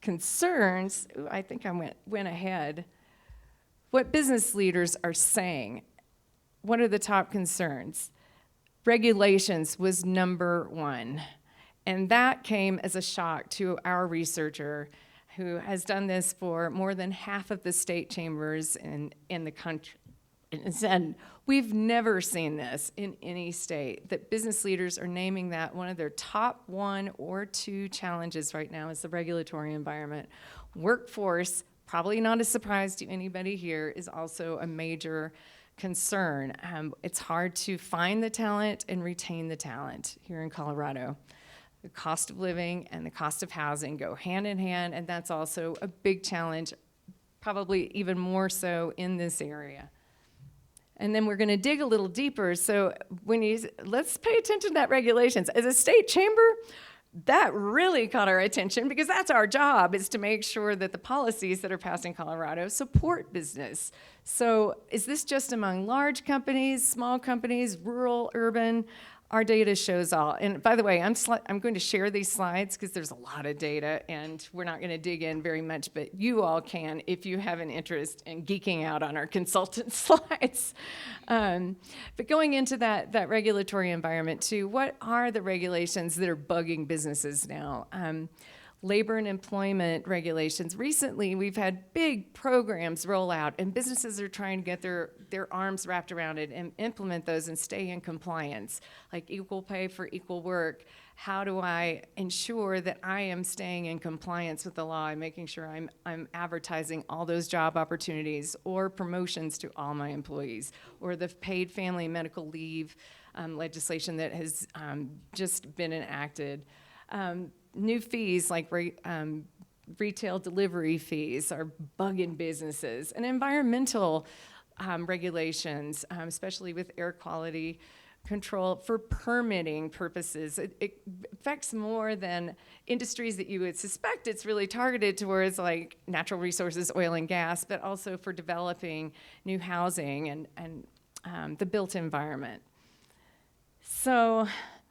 concerns, I think I went ahead, what business leaders are saying. What are the top concerns? Regulations was number 1. And that came as a shock to our researcher who has done this for more than half of the state chambers in the country. And said, we've never seen this in any state, that business leaders are naming that one of their top 1 or 2 challenges right now is the regulatory environment. Workforce, probably not a surprise to anybody here, is also a major concern. It's hard to find the talent and retain the talent here in Colorado. The cost of living and the cost of housing go hand in hand, and that's also a big challenge, probably even more so in this area. And then we're going to dig a little deeper. So let's pay attention to that regulations. As a state chamber, that really caught our attention because that's our job, is to make sure that the policies that are passed in Colorado support business. So is this just among large companies, small companies, rural, urban? Our data shows all. And by the way, I'm going to share these slides because there's a lot of data and we're not going to dig in very much, but you all can if you have an interest in geeking out on our consultant slides. But going into that regulatory environment too, what are the regulations that are bugging businesses now? Labor and employment regulations. Recently, we've had big programs roll out, and businesses are trying to get their arms wrapped around it and implement those and stay in compliance, like equal pay for equal work. How do I ensure that I am staying in compliance with the law and making sure I'm advertising all those job opportunities or promotions to all my employees, or the paid family medical leave legislation that has just been enacted. New fees like retail delivery fees are bugging businesses, and environmental regulations, especially with air quality control for permitting purposes. It affects more than industries that you would suspect. It's really targeted towards like natural resources, oil and gas, but also for developing new housing and the built environment. So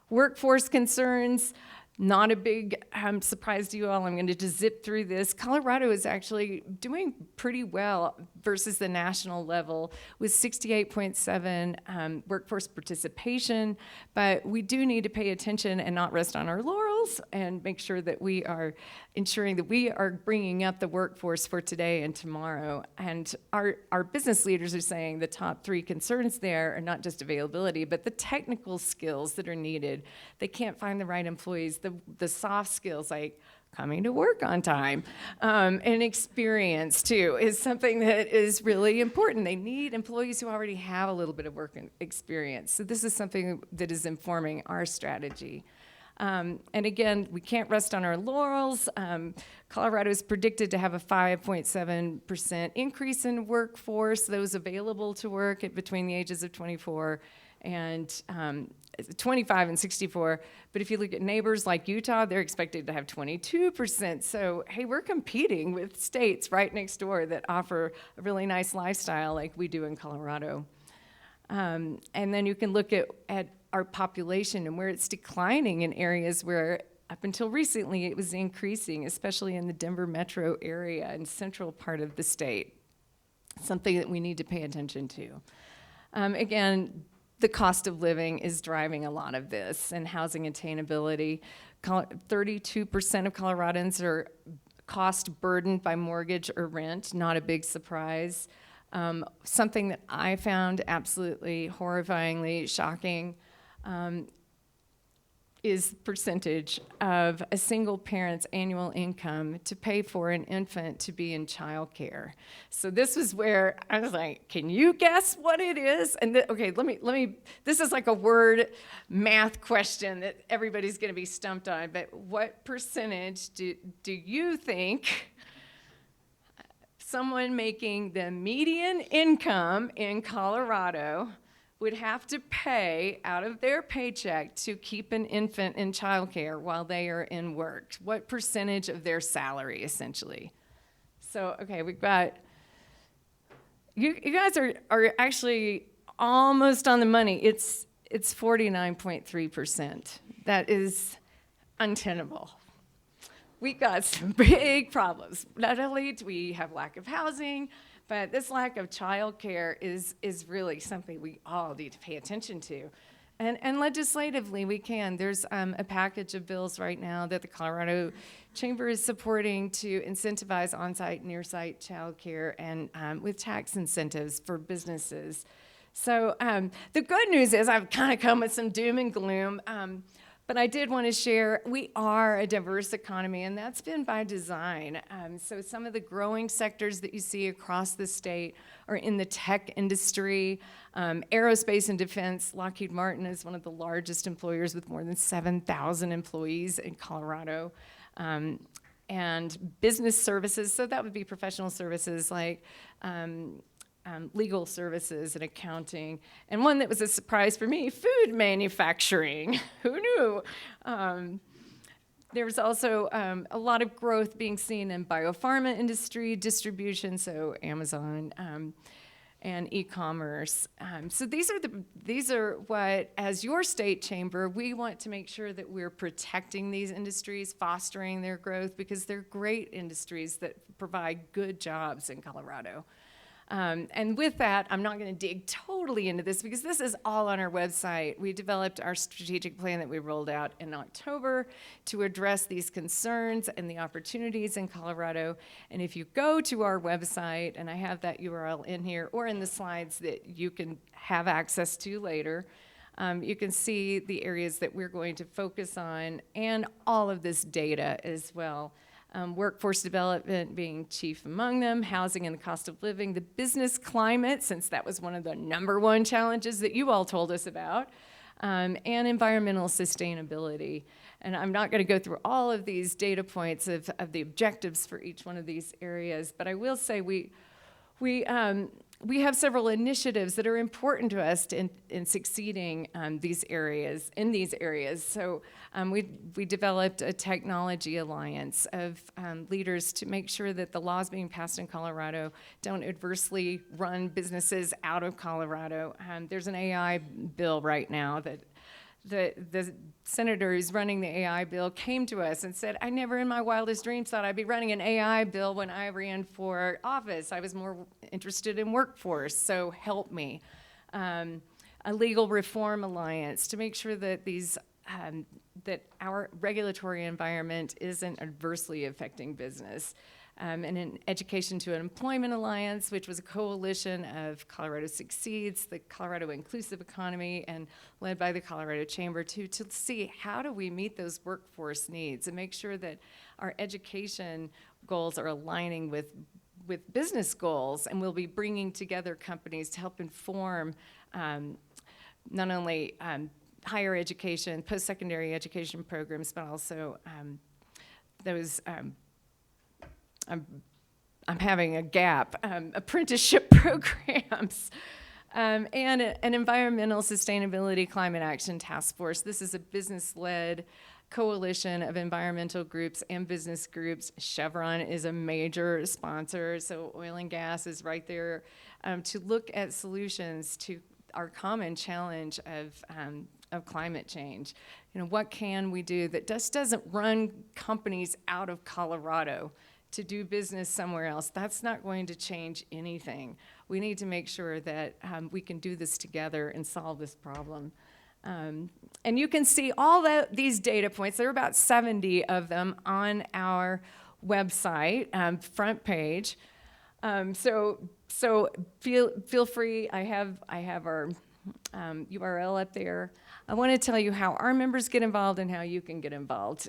workforce concerns, not a big surprise to you all. I'm going to just zip through this. Colorado is actually doing pretty well versus the national level with 68.7 workforce participation, but we do need to pay attention and not rest on our laurels and make sure that we are ensuring that we are bringing up the workforce for today and tomorrow. And our business leaders are saying the top 3 concerns there are not just availability, but the technical skills that are needed. They can't find the right employees. The soft skills like coming to work on time and experience too is something that is really important. They need employees who already have a little bit of work experience. So this is something that is informing our strategy. And again, we can't rest on our laurels. Colorado is predicted to have a 5.7% increase in workforce, those available to work between the ages of 24 and 25 and 64. But if you look at neighbors like Utah, they're expected to have 22%. So, hey, we're competing with states right next door that offer a really nice lifestyle like we do in Colorado. And then you can look at our population and where it's declining in areas where up until recently it was increasing, especially in the Denver metro area and central part of the state. Something that we need to pay attention to. Again, the cost of living is driving a lot of this, and housing attainability. 32% of Coloradans are cost burdened by mortgage or rent, not a big surprise. Something that I found absolutely horrifyingly shocking is the percentage of a single parent's annual income to pay for an infant to be in childcare. So this was where I was like, can you guess what it is? And okay, let me, this is like a word math question that everybody's gonna be stumped on, but what percentage do you think someone making the median income in Colorado would have to pay out of their paycheck to keep an infant in childcare while they are in work? What percentage of their salary, essentially? So, okay, we've got, you guys are actually almost on the money. It's 49.3%. That is untenable. We got some big problems. Not only do we have lack of housing, but this lack of childcare is really something we all need to pay attention to. And legislatively, we can. There's a package of bills right now that the Colorado Chamber is supporting to incentivize on-site, near-site childcare and with tax incentives for businesses. So the good news is I've kind of come with some doom and gloom. But I did want to share, we are a diverse economy, and that's been by design. So some of the growing sectors that you see across the state are in the tech industry, aerospace and defense. Lockheed Martin is one of the largest employers with more than 7,000 employees in Colorado. And business services, so that would be professional services like legal services and accounting. And one that was a surprise for me, food manufacturing. Who knew? There's also a lot of growth being seen in biopharma industry, distribution, so Amazon, and e-commerce. So these are what, as your state chamber, we want to make sure that we're protecting these industries, fostering their growth, because they're great industries that provide good jobs in Colorado. And with that, I'm not going to dig totally into this because this is all on our website. We developed our strategic plan that we rolled out in October to address these concerns and the opportunities in Colorado. And if you go to our website, and I have that URL in here or in the slides that you can have access to later, you can see the areas that we're going to focus on and all of this data as well. Workforce development being chief among them, housing and the cost of living, the business climate, since that was one of the #1 challenges that you all told us about, and environmental sustainability. And I'm not going to go through all of these data points of the objectives for each one of these areas, but I will say we have several initiatives that are important to us in succeeding in these areas. So we developed a technology alliance of leaders to make sure that the laws being passed in Colorado don't adversely run businesses out of Colorado. There's an AI bill right now that the senator who's running the AI bill came to us and said, I never in my wildest dreams thought I'd be running an AI bill when I ran for office. I was more interested in workforce, so help me. A legal reform alliance to make sure that that our regulatory environment isn't adversely affecting business. And an Education to Employment Alliance, which was a coalition of Colorado Succeeds, the Colorado Inclusive Economy, and led by the Colorado Chamber to see how do we meet those workforce needs and make sure that our education goals are aligning with business goals, and we'll be bringing together companies to help inform not only higher education, post-secondary education programs, but also those I'm having a gap, apprenticeship programs, and an environmental sustainability climate action task force. This is a business-led coalition of environmental groups and business groups. Chevron is a major sponsor, so oil and gas is right there to look at solutions to our common challenge of climate change. You know, what can we do that just doesn't run companies out of Colorado? to do business somewhere else. That's not going to change anything. We need to make sure that we can do this together and solve this problem. And you can see all these data points. There are about 70 of them on our website, front page. So feel free. I have our URL up there. I want to tell you how our members get involved and how you can get involved.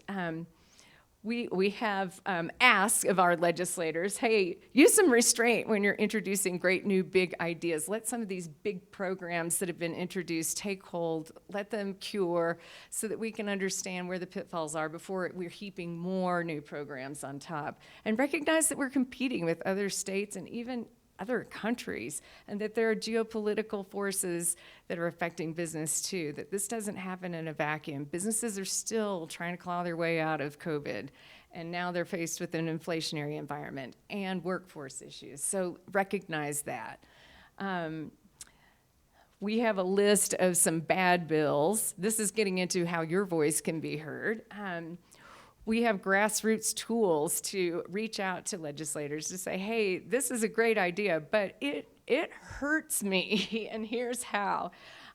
We have asked of our legislators, hey, use some restraint when you're introducing great new big ideas. Let some of these big programs that have been introduced take hold, let them cure so that we can understand where the pitfalls are before we're heaping more new programs on top. And recognize that we're competing with other states and even other countries, and that there are geopolitical forces that are affecting business too, that this doesn't happen in a vacuum. Businesses are still trying to claw their way out of COVID, and now they're faced with an inflationary environment and workforce issues, so recognize that. We have a list of some bad bills. This is getting into how your voice can be heard. We have grassroots tools to reach out to legislators to say, hey, this is a great idea, but it hurts me, and here's how.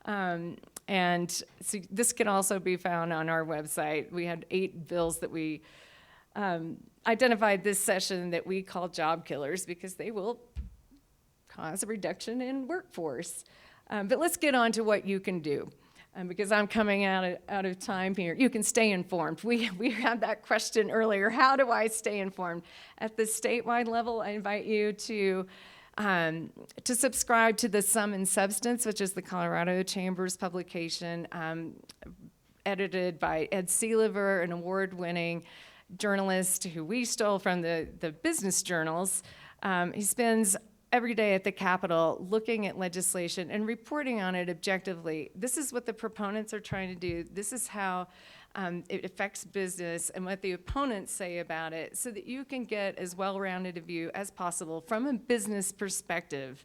And so this can also be found on our website. We had 8 bills that we identified this session that we call job killers because they will cause a reduction in workforce. But let's get on to what you can do. Because I'm coming out of time here. You can stay informed. We had that question earlier. How do I stay informed? At the statewide level, I invite you to subscribe to the Sum and Substance, which is the Colorado Chamber's publication, edited by Ed Seeliver, an award-winning journalist who we stole from the business journals. He spends every day at the Capitol looking at legislation and reporting on it objectively. This is what the proponents are trying to do. This is how it affects business and what the opponents say about it so that you can get as well-rounded a view as possible from a business perspective.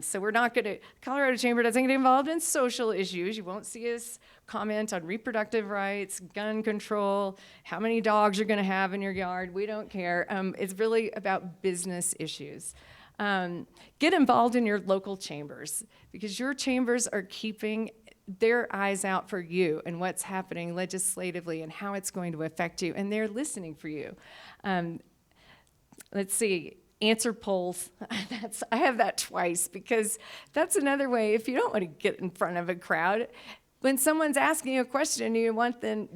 So we're not going to, Colorado Chamber doesn't get involved in social issues. You won't see us comment on reproductive rights, gun control, how many dogs you're going to have in your yard. We don't care. It's really about business issues. Get involved in your local chambers because your chambers are keeping their eyes out for you and what's happening legislatively and how it's going to affect you, and they're listening for you. Let's see, answer polls. I have that twice because that's another way, if you don't want to get in front of a crowd, when someone's asking you a question, you want them,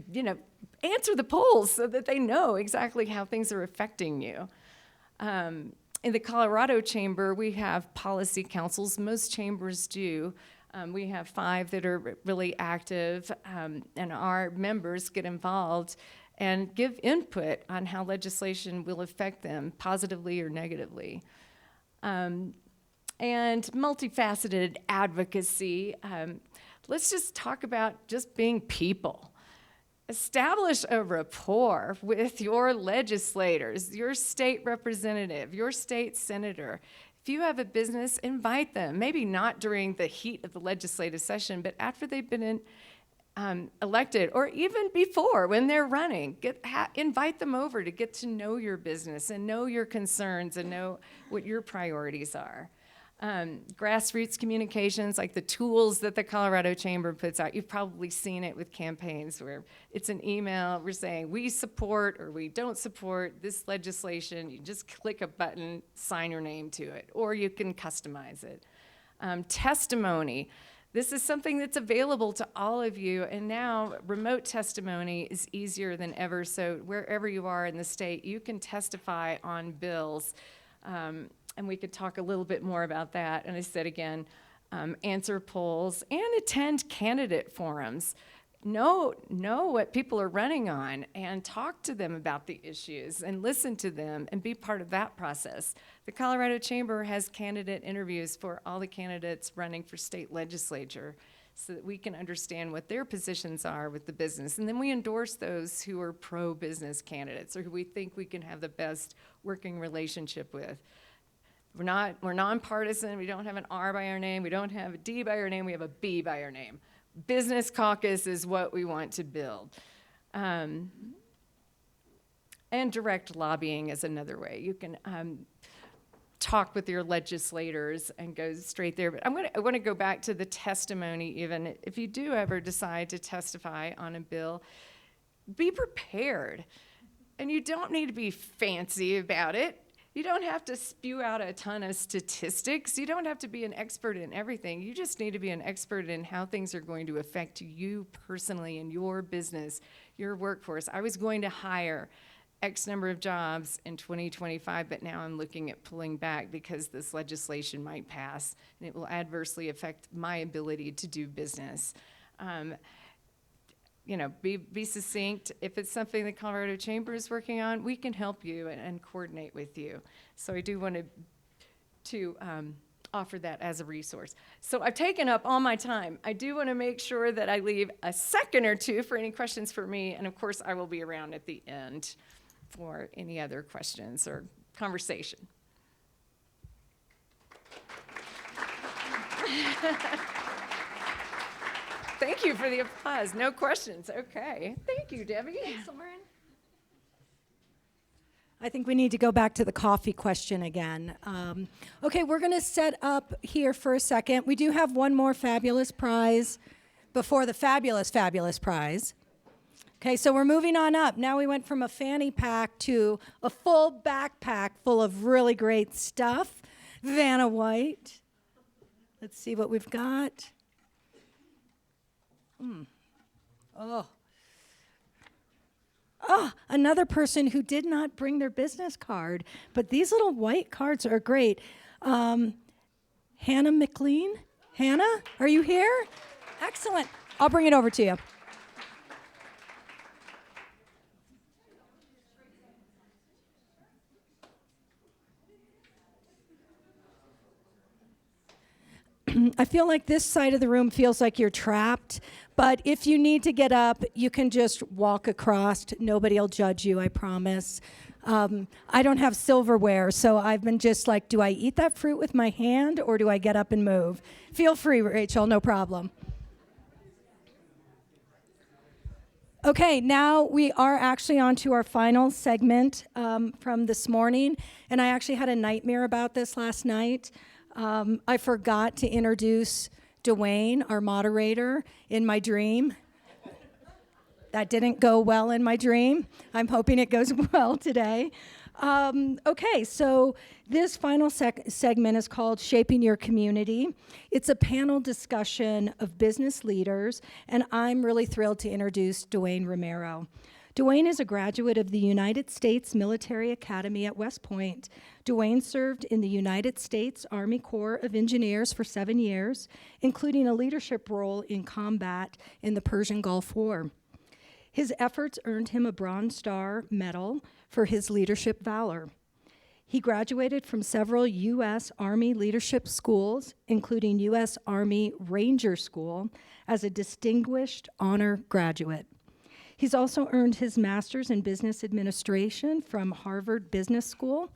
answer the polls so that they know exactly how things are affecting you. In the Colorado Chamber, we have policy councils. Most chambers do. We have 5 that are really active, and our members get involved and give input on how legislation will affect them positively or negatively. And multifaceted advocacy. Let's just talk about just being people. Establish a rapport with your legislators, your state representative, your state senator. If you have a business, invite them. Maybe not during the heat of the legislative session, but after they've been elected, or even before when they're running. Invite them over to get to know your business and know your concerns and know what your priorities are. Grassroots communications, like the tools that the Colorado Chamber puts out. You've probably seen it with campaigns where it's an email, we're saying we support or we don't support this legislation. You just click a button, sign your name to it, or you can customize it. Testimony. This is something that's available to all of you, and now remote testimony is easier than ever, so wherever you are in the state, you can testify on bills. And we could talk a little bit more about that. And I said again, answer polls and attend candidate forums. Know what people are running on and talk to them about the issues and listen to them and be part of that process. The Colorado Chamber has candidate interviews for all the candidates running for state legislature so that we can understand what their positions are with the business. And then we endorse those who are pro-business candidates or who we think we can have the best working relationship with. We're nonpartisan. We don't have an R by our name. We don't have a D by our name. We have a B by our name. Business caucus is what we want to build. And direct lobbying is another way. You can talk with your legislators and go straight there. But I want to go back to the testimony even. If you do ever decide to testify on a bill, be prepared. And you don't need to be fancy about it. You don't have to spew out a ton of statistics. You don't have to be an expert in everything. You just need to be an expert in how things are going to affect you personally in your business, your workforce. I was going to hire X number of jobs in 2025, but now I'm looking at pulling back because this legislation might pass and it will adversely affect my ability to do business. Be succinct. If it's something the Colorado Chamber is working on, we can help you and coordinate with you. So I do want to offer that as a resource. So I've taken up all my time. I do want to make sure that I leave a second or two for any questions for me, and of course I will be around at the end for any other questions or conversation. Thank you for the applause. No questions. Okay. Thank you, Debbie. Thanks, Lauren. I think we need to go back to the coffee question again. Okay, we're going to set up here for a second. We do have one more fabulous prize before the fabulous, fabulous prize. Okay, so we're moving on up. Now we went from a fanny pack to a full backpack full of really great stuff. Vanna White. Let's see what we've got. Oh, another person who did not bring their business card, but these little white cards are great. Hannah McLean. Hannah, are you here? Excellent. I'll bring it over to you. I feel like this side of the room feels like you're trapped, but if you need to get up, you can just walk across. Nobody will judge you, I promise. I don't have silverware, so I've been just like, do I eat that fruit with my hand or do I get up and move? Feel free, Rachel, no problem. Okay, now we are actually on to our final segment from this morning, and I actually had a nightmare about this last night. I forgot to introduce Dwayne, our moderator, in my dream. That didn't go well in my dream. I'm hoping it goes well today. Okay, so this final segment is called Shaping Your Community. It's a panel discussion of business leaders, and I'm really thrilled to introduce Dwayne Romero. Dwayne is a graduate of the United States Military Academy at West Point. Dwayne served in the United States Army Corps of Engineers for 7 years, including a leadership role in combat in the Persian Gulf War. His efforts earned him a Bronze Star Medal for his leadership valor. He graduated from several U.S. Army leadership schools, including U.S. Army Ranger School, as a distinguished honor graduate. He's also earned his master's in business administration from Harvard Business School.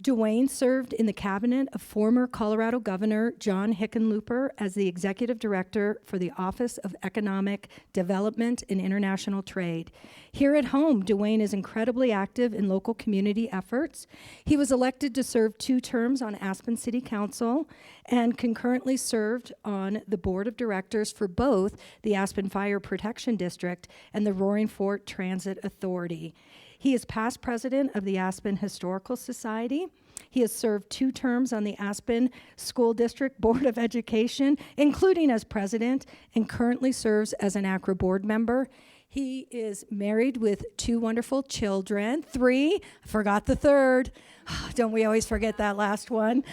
Dwayne served in the cabinet of former Colorado Governor John Hickenlooper as the executive director for the Office of Economic Development and International Trade. Here at home, Dwayne is incredibly active in local community efforts. He was elected to serve 2 terms on Aspen City Council and concurrently served on the board of directors for both the Aspen Fire Protection District and the Roaring Fork Transit Authority. He is past president of the Aspen Historical Society. He has served 2 terms on the Aspen School District Board of Education, including as president, and currently serves as an ACRA board member. He is married with 2 wonderful children, 3, I forgot the third. Don't we always forget that last one?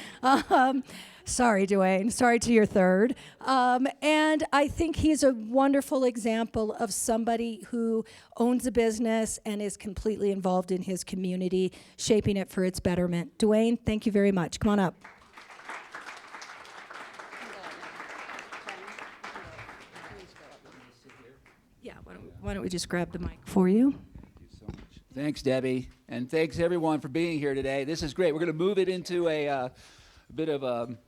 Sorry, Dwayne. Sorry to your third. And I think he's a wonderful example of somebody who owns a business and is completely involved in his community, shaping it for its betterment. Dwayne, thank you very much. Come on up. Yeah, why don't we just grab the mic for you? Thank you so much. Thanks, Debbie. And thanks, everyone, for being here today. This is great. We're going to move it into a bit of a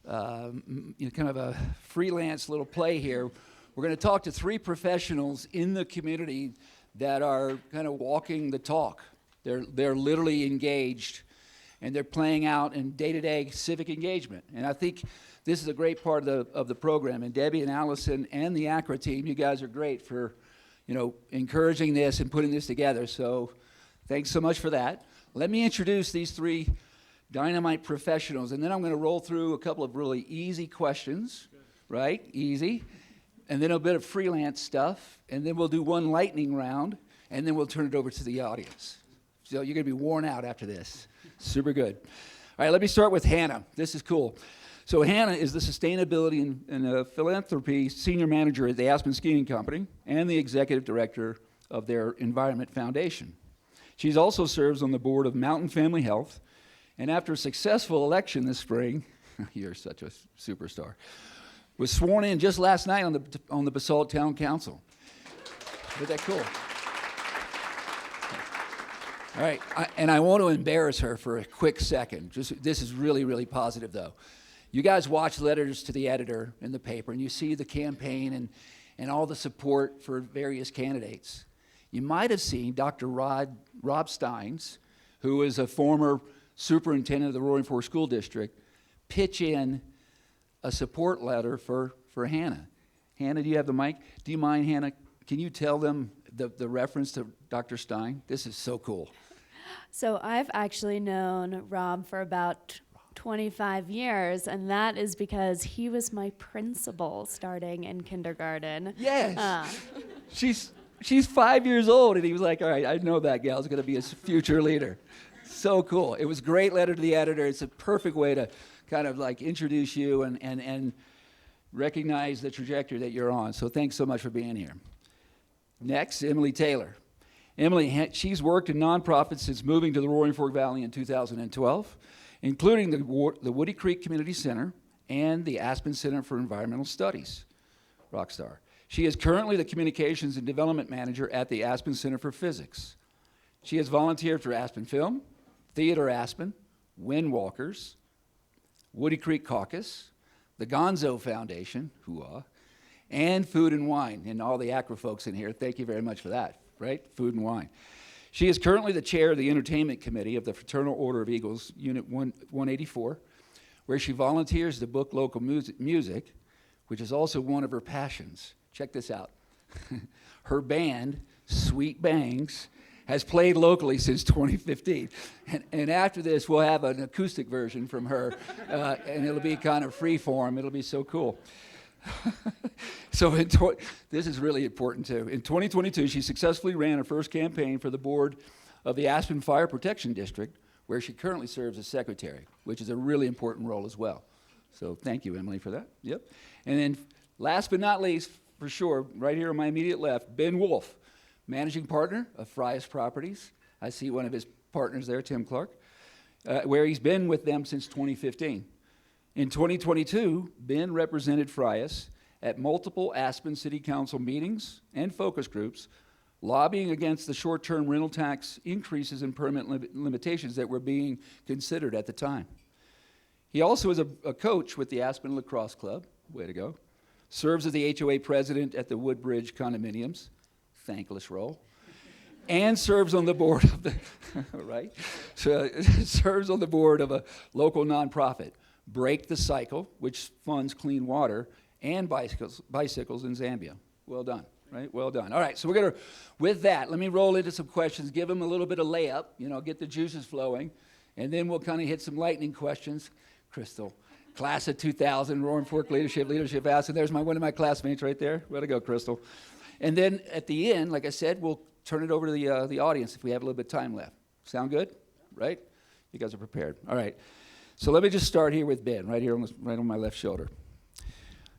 kind of a freelance little play here. We're going to talk to 3 professionals in the community that are kind of walking the talk. They're literally engaged, and they're playing out in day-to-day civic engagement. And I think this is a great part of the program. And Debbie and Allison and the ACRA team, you guys are great for, encouraging this and putting this together. So thanks so much for that. Let me introduce these three dynamite professionals, and then I'm going to roll through a couple of really easy questions, right? Easy. And then a bit of freelance stuff, and then we'll do one lightning round, and then we'll turn it over to the audience. So you're going to be worn out after this. Super good. All right, let me start with Hannah. This is cool. So Hannah is the Sustainability and Philanthropy Senior Manager at the Aspen Skiing Company and the Executive Director of their Environment Foundation. She also serves on the board of Mountain Family Health, and after a successful election this spring, you're such a superstar, was sworn in just last night on the Basalt Town Council. Isn't that cool? All right, and I want to embarrass her for a quick second. This is really, really positive, though. You guys watch letters to the editor in the paper, and you see the campaign and all the support for various candidates. You might have seen Dr. Rob Steins, who is a former superintendent of the Roaring Fork School District, pitch in a support letter for Hannah. Hannah, do you have the mic? Do you mind, Hannah? Can you tell them the reference to Dr. Stein? This is so cool. So I've actually known Rob for about 25 years, and that is because he was my principal starting in kindergarten. Yes. She's 5 years old, and he was like, all right, I know that gal's going to be a future leader. So cool. It was a great letter to the editor. It's a perfect way to kind of like introduce you and recognize the trajectory that you're on. So thanks so much for being here. Next, Emily Taylor. Emily, she's worked in nonprofits since moving to the Roaring Fork Valley in 2012, including the Woody Creek Community Center and the Aspen Center for Environmental Studies. Rockstar. She is currently the Communications and Development Manager at the Aspen Center for Physics. She has volunteered for Aspen Film, Theater Aspen, Windwalkers, Woody Creek Caucus, the Gonzo Foundation, hoo-ah, and Food and Wine. And all the ACRA folks in here, thank you very much for that, right? Food and Wine. She is currently the chair of the Entertainment Committee of the Fraternal Order of Eagles, Unit 184, where she volunteers to book local music, which is also one of her passions. Check this out. Her band, Sweet Bangs, has played locally since 2015. And after this, we'll have an acoustic version from her, and it'll be kind of free form. It'll be so cool. So this is really important, too. In 2022, she successfully ran her first campaign for the board of the Aspen Fire Protection District, where she currently serves as secretary, which is a really important role as well. So thank you, Emily, for that. Yep. And then last but not least, for sure, right here on my immediate left, Ben Wolff, managing partner of Frias Properties. I see one of his partners there, Tim Clark, where he's been with them since 2015. In 2022, Ben represented Frias at multiple Aspen City Council meetings and focus groups, lobbying against the short-term rental tax increases and permit limitations that were being considered at the time. He also is a coach with the Aspen Lacrosse Club, way to go, serves as the HOA president at the Woodbridge Condominiums, thankless role, and serves on the board of the, right? So, serves on the board of a local nonprofit, Break the Cycle, which funds clean water and bicycles in Zambia. Well done, right? Well done. All right, so we're gonna, with that, let me roll into some questions, give them a little bit of layup, get the juices flowing, and then we'll kind of hit some lightning questions. Crystal, class of 2000, Roaring Fork Leadership Aspen. There's one of my classmates right there. Way to go, Crystal. And then at the end, like I said, we'll turn it over to the audience if we have a little bit of time left. Sound good? Right? You guys are prepared. All right. So let me just start here with Ben, right here right on my left shoulder.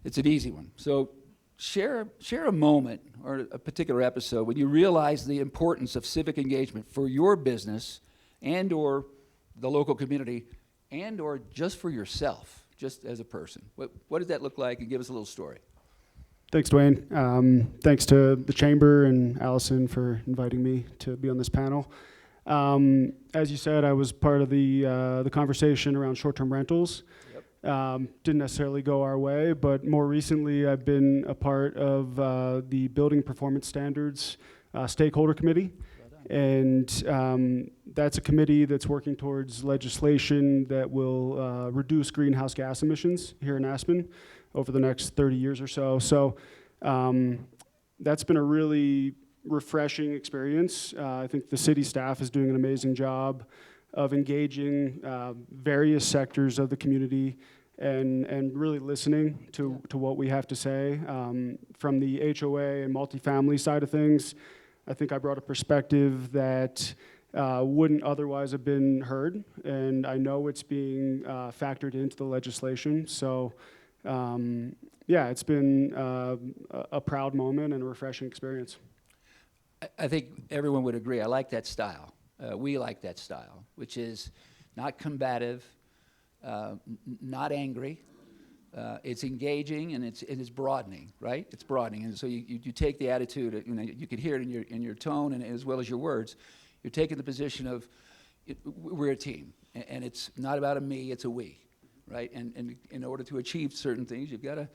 It's an easy one. So share a moment or a particular episode when you realize the importance of civic engagement for your business and or the local community and or just for yourself, just as a person. What does that look like? And give us a little story. Thanks, Dwayne. Thanks to the Chamber and Allison for inviting me to be on this panel. As you said, I was part of the conversation around short-term rentals. Yep. Didn't necessarily go our way, but more recently I've been a part of the building performance standards stakeholder committee. And that's a committee that's working towards legislation that will reduce greenhouse gas emissions here in Aspen over the next 30 years or so. So that's been a really refreshing experience. I think the city staff is doing an amazing job of engaging various sectors of the community and really listening to what we have to say. From the HOA and multifamily side of things, I think I brought a perspective that wouldn't otherwise have been heard, and I know it's being factored into the legislation. So, yeah, it's been a proud moment and a refreshing experience. I think everyone would agree. I like that style. We like that style, which is not combative, not angry. It's engaging and it's broadening, right? It's broadening, and so you take the attitude. You can hear it in your tone and as well as your words. You're taking the position of we're a team, and it's not about a me, it's a we, right? And in order to achieve certain things, you've got to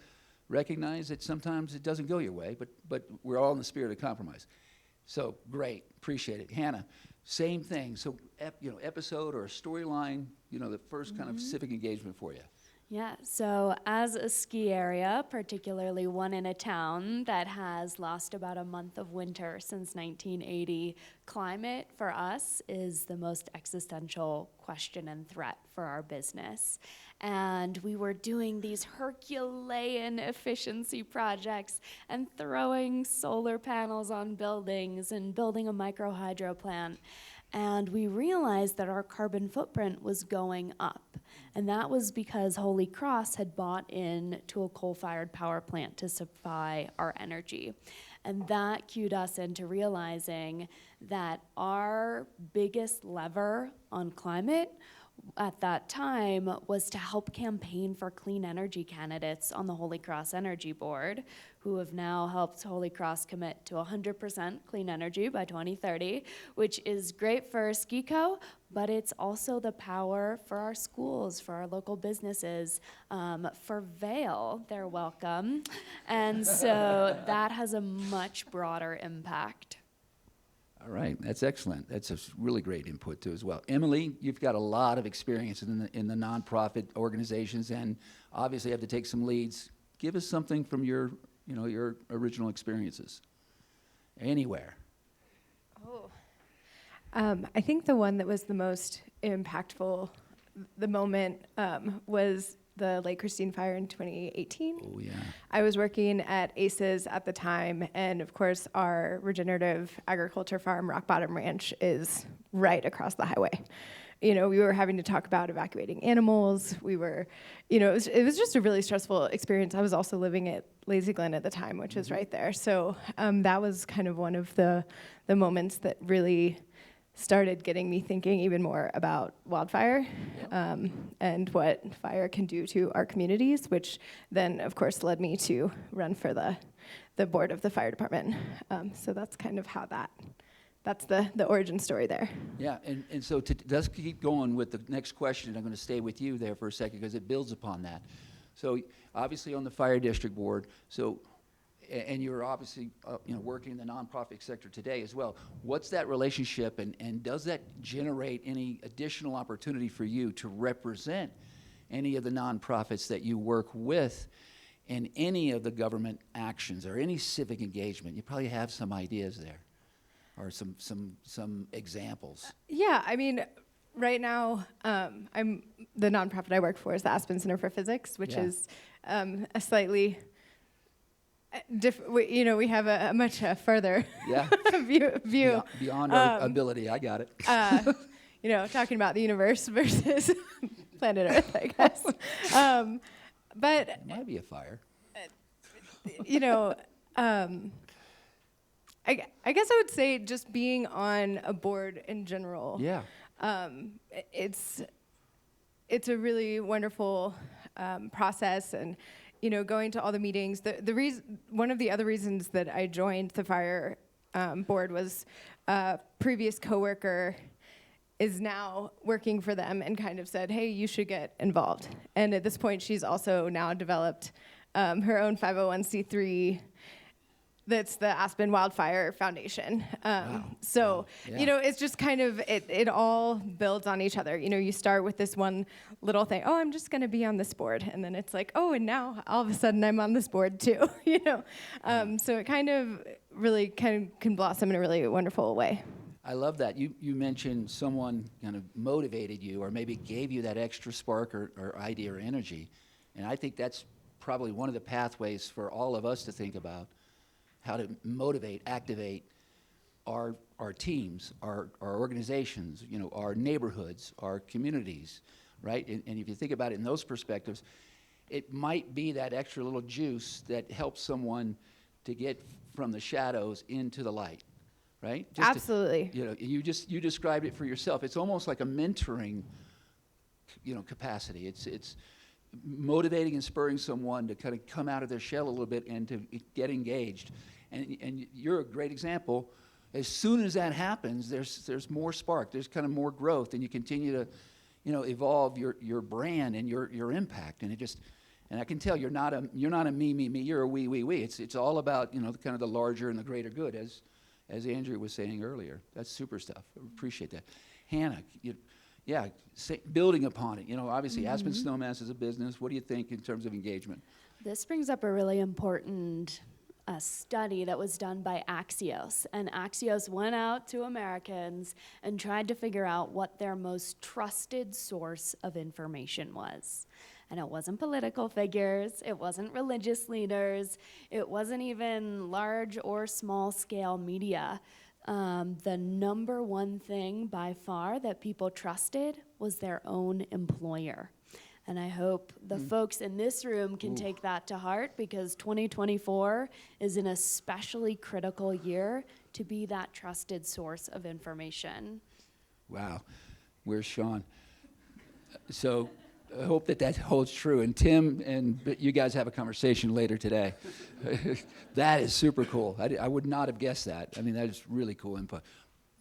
recognize that sometimes it doesn't go your way, but we're all in the spirit of compromise. So great, appreciate it, Hannah. Same thing. So episode or a storyline. The first kind of civic engagement for you. Yeah, so as a ski area, particularly one in a town that has lost about a month of winter since 1980, climate for us is the most existential question and threat for our business. And we were doing these Herculean efficiency projects and throwing solar panels on buildings and building a microhydro plant. And we realized that our carbon footprint was going up. And that was because Holy Cross had bought in to a coal-fired power plant to supply our energy. And that cued us into realizing that our biggest lever on climate at that time was to help campaign for clean energy candidates on the Holy Cross Energy Board, who have now helped Holy Cross commit to 100% clean energy by 2030, which is great for SkiCo, but it's also the power for our schools, for our local businesses, for Vail, they're welcome. And so that has a much broader impact. All right, that's excellent. That's a really great input too as well. Emily, you've got a lot of experience in the nonprofit organizations, and obviously have to take some leads. Give us something from your original experiences. Anywhere. Oh, I think the one that was the most impactful, the moment was the Lake Christine fire in 2018. Oh, yeah. I was working at ACES at the time, and of course, our regenerative agriculture farm, Rock Bottom Ranch, is right across the highway. We were having to talk about evacuating animals. We were, it was just a really stressful experience. I was also living at Lazy Glen at the time, which is right there. So that was kind of one of the moments that really started getting me thinking even more about wildfire and what fire can do to our communities, which then, of course, led me to run for the board of the fire department. So that's kind of how that's the origin story there. Yeah, and so let's keep going with the next question. I'm going to stay with you there for a second because it builds upon that. So obviously on the fire district board, and you're obviously working in the nonprofit sector today as well. What's that relationship, and does that generate any additional opportunity for you to represent any of the nonprofits that you work with in any of the government actions or any civic engagement? You probably have some ideas there or some examples. Yeah, I mean, right now, the nonprofit I work for is the Aspen Center for Physics, which is a slightly we have a much further view. Beyond our ability, I got it. Talking about the universe versus planet Earth, I guess. But it might be a fire. I guess I would say just being on a board in general. Yeah. It's a really wonderful process, and going to all the meetings. The reason, one of the other reasons that I joined the fire board was a previous coworker is now working for them and kind of said, hey, you should get involved. And at this point, she's also now developed her own 501c3 that's the Aspen Wildfire Foundation. So, Yeah. you know, it's just kind of, it all builds on each other. You know, you start with this one little thing, oh, I'm just gonna be on this board. And then it's like, oh, and now all of a sudden I'm on this board too, you know? So it kind of really can blossom in a really wonderful way. I love that. You mentioned someone kind of motivated you or maybe gave you that extra spark or idea or energy. And I think that's probably one of the pathways for all of us to think about how to motivate, activate our teams, our organizations, you know, our neighborhoods, our communities, right? And if you think about it in those perspectives, it might be that extra little juice that helps someone to get from the shadows into the light, right? Absolutely. You know, you described it for yourself. It's almost like a mentoring, you know, capacity. It's motivating and spurring someone to kind of come out of their shell a little bit and to get engaged. And you're a great example. As soon as that happens, there's more spark. There's kind of more growth, and you continue to, you know, evolve your brand and your impact. And I can tell you're not a me. You're a we. It's all about, you know, kind of the larger and the greater good, as Andrea was saying earlier. That's super stuff. I appreciate that. Hannah, building upon it. You know, obviously Aspen Snowmass is a business. What do you think in terms of engagement? This brings up a really important study that was done by Axios. And Axios went out to Americans and tried to figure out what their most trusted source of information was. And it wasn't political figures, it wasn't religious leaders, it wasn't even large or small scale media. The number one thing by far that people trusted was their own employer. And I hope the folks in this room can take that to heart, because 2024 is an especially critical year to be that trusted source of information. Wow. Where's Sean? So I hope that holds true. And Tim, and you guys have a conversation later today. That is super cool. I would not have guessed that. I mean, that is really cool input.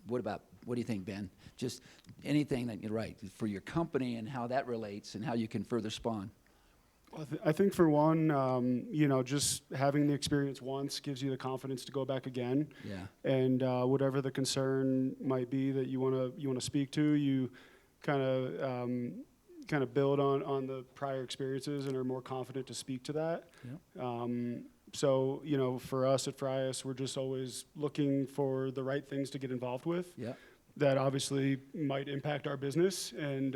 What do you think, Ben? Just anything that you're right for your company and how that relates and how you can further spawn. I think for one, you know, just having the experience once gives you the confidence to go back again. Yeah. And whatever the concern might be that you want to speak to, you kind of build on the prior experiences and are more confident to speak to that. Yeah. So, you know, for us at Frias, we're just always looking for the right things to get involved with. Yeah. That obviously might impact our business and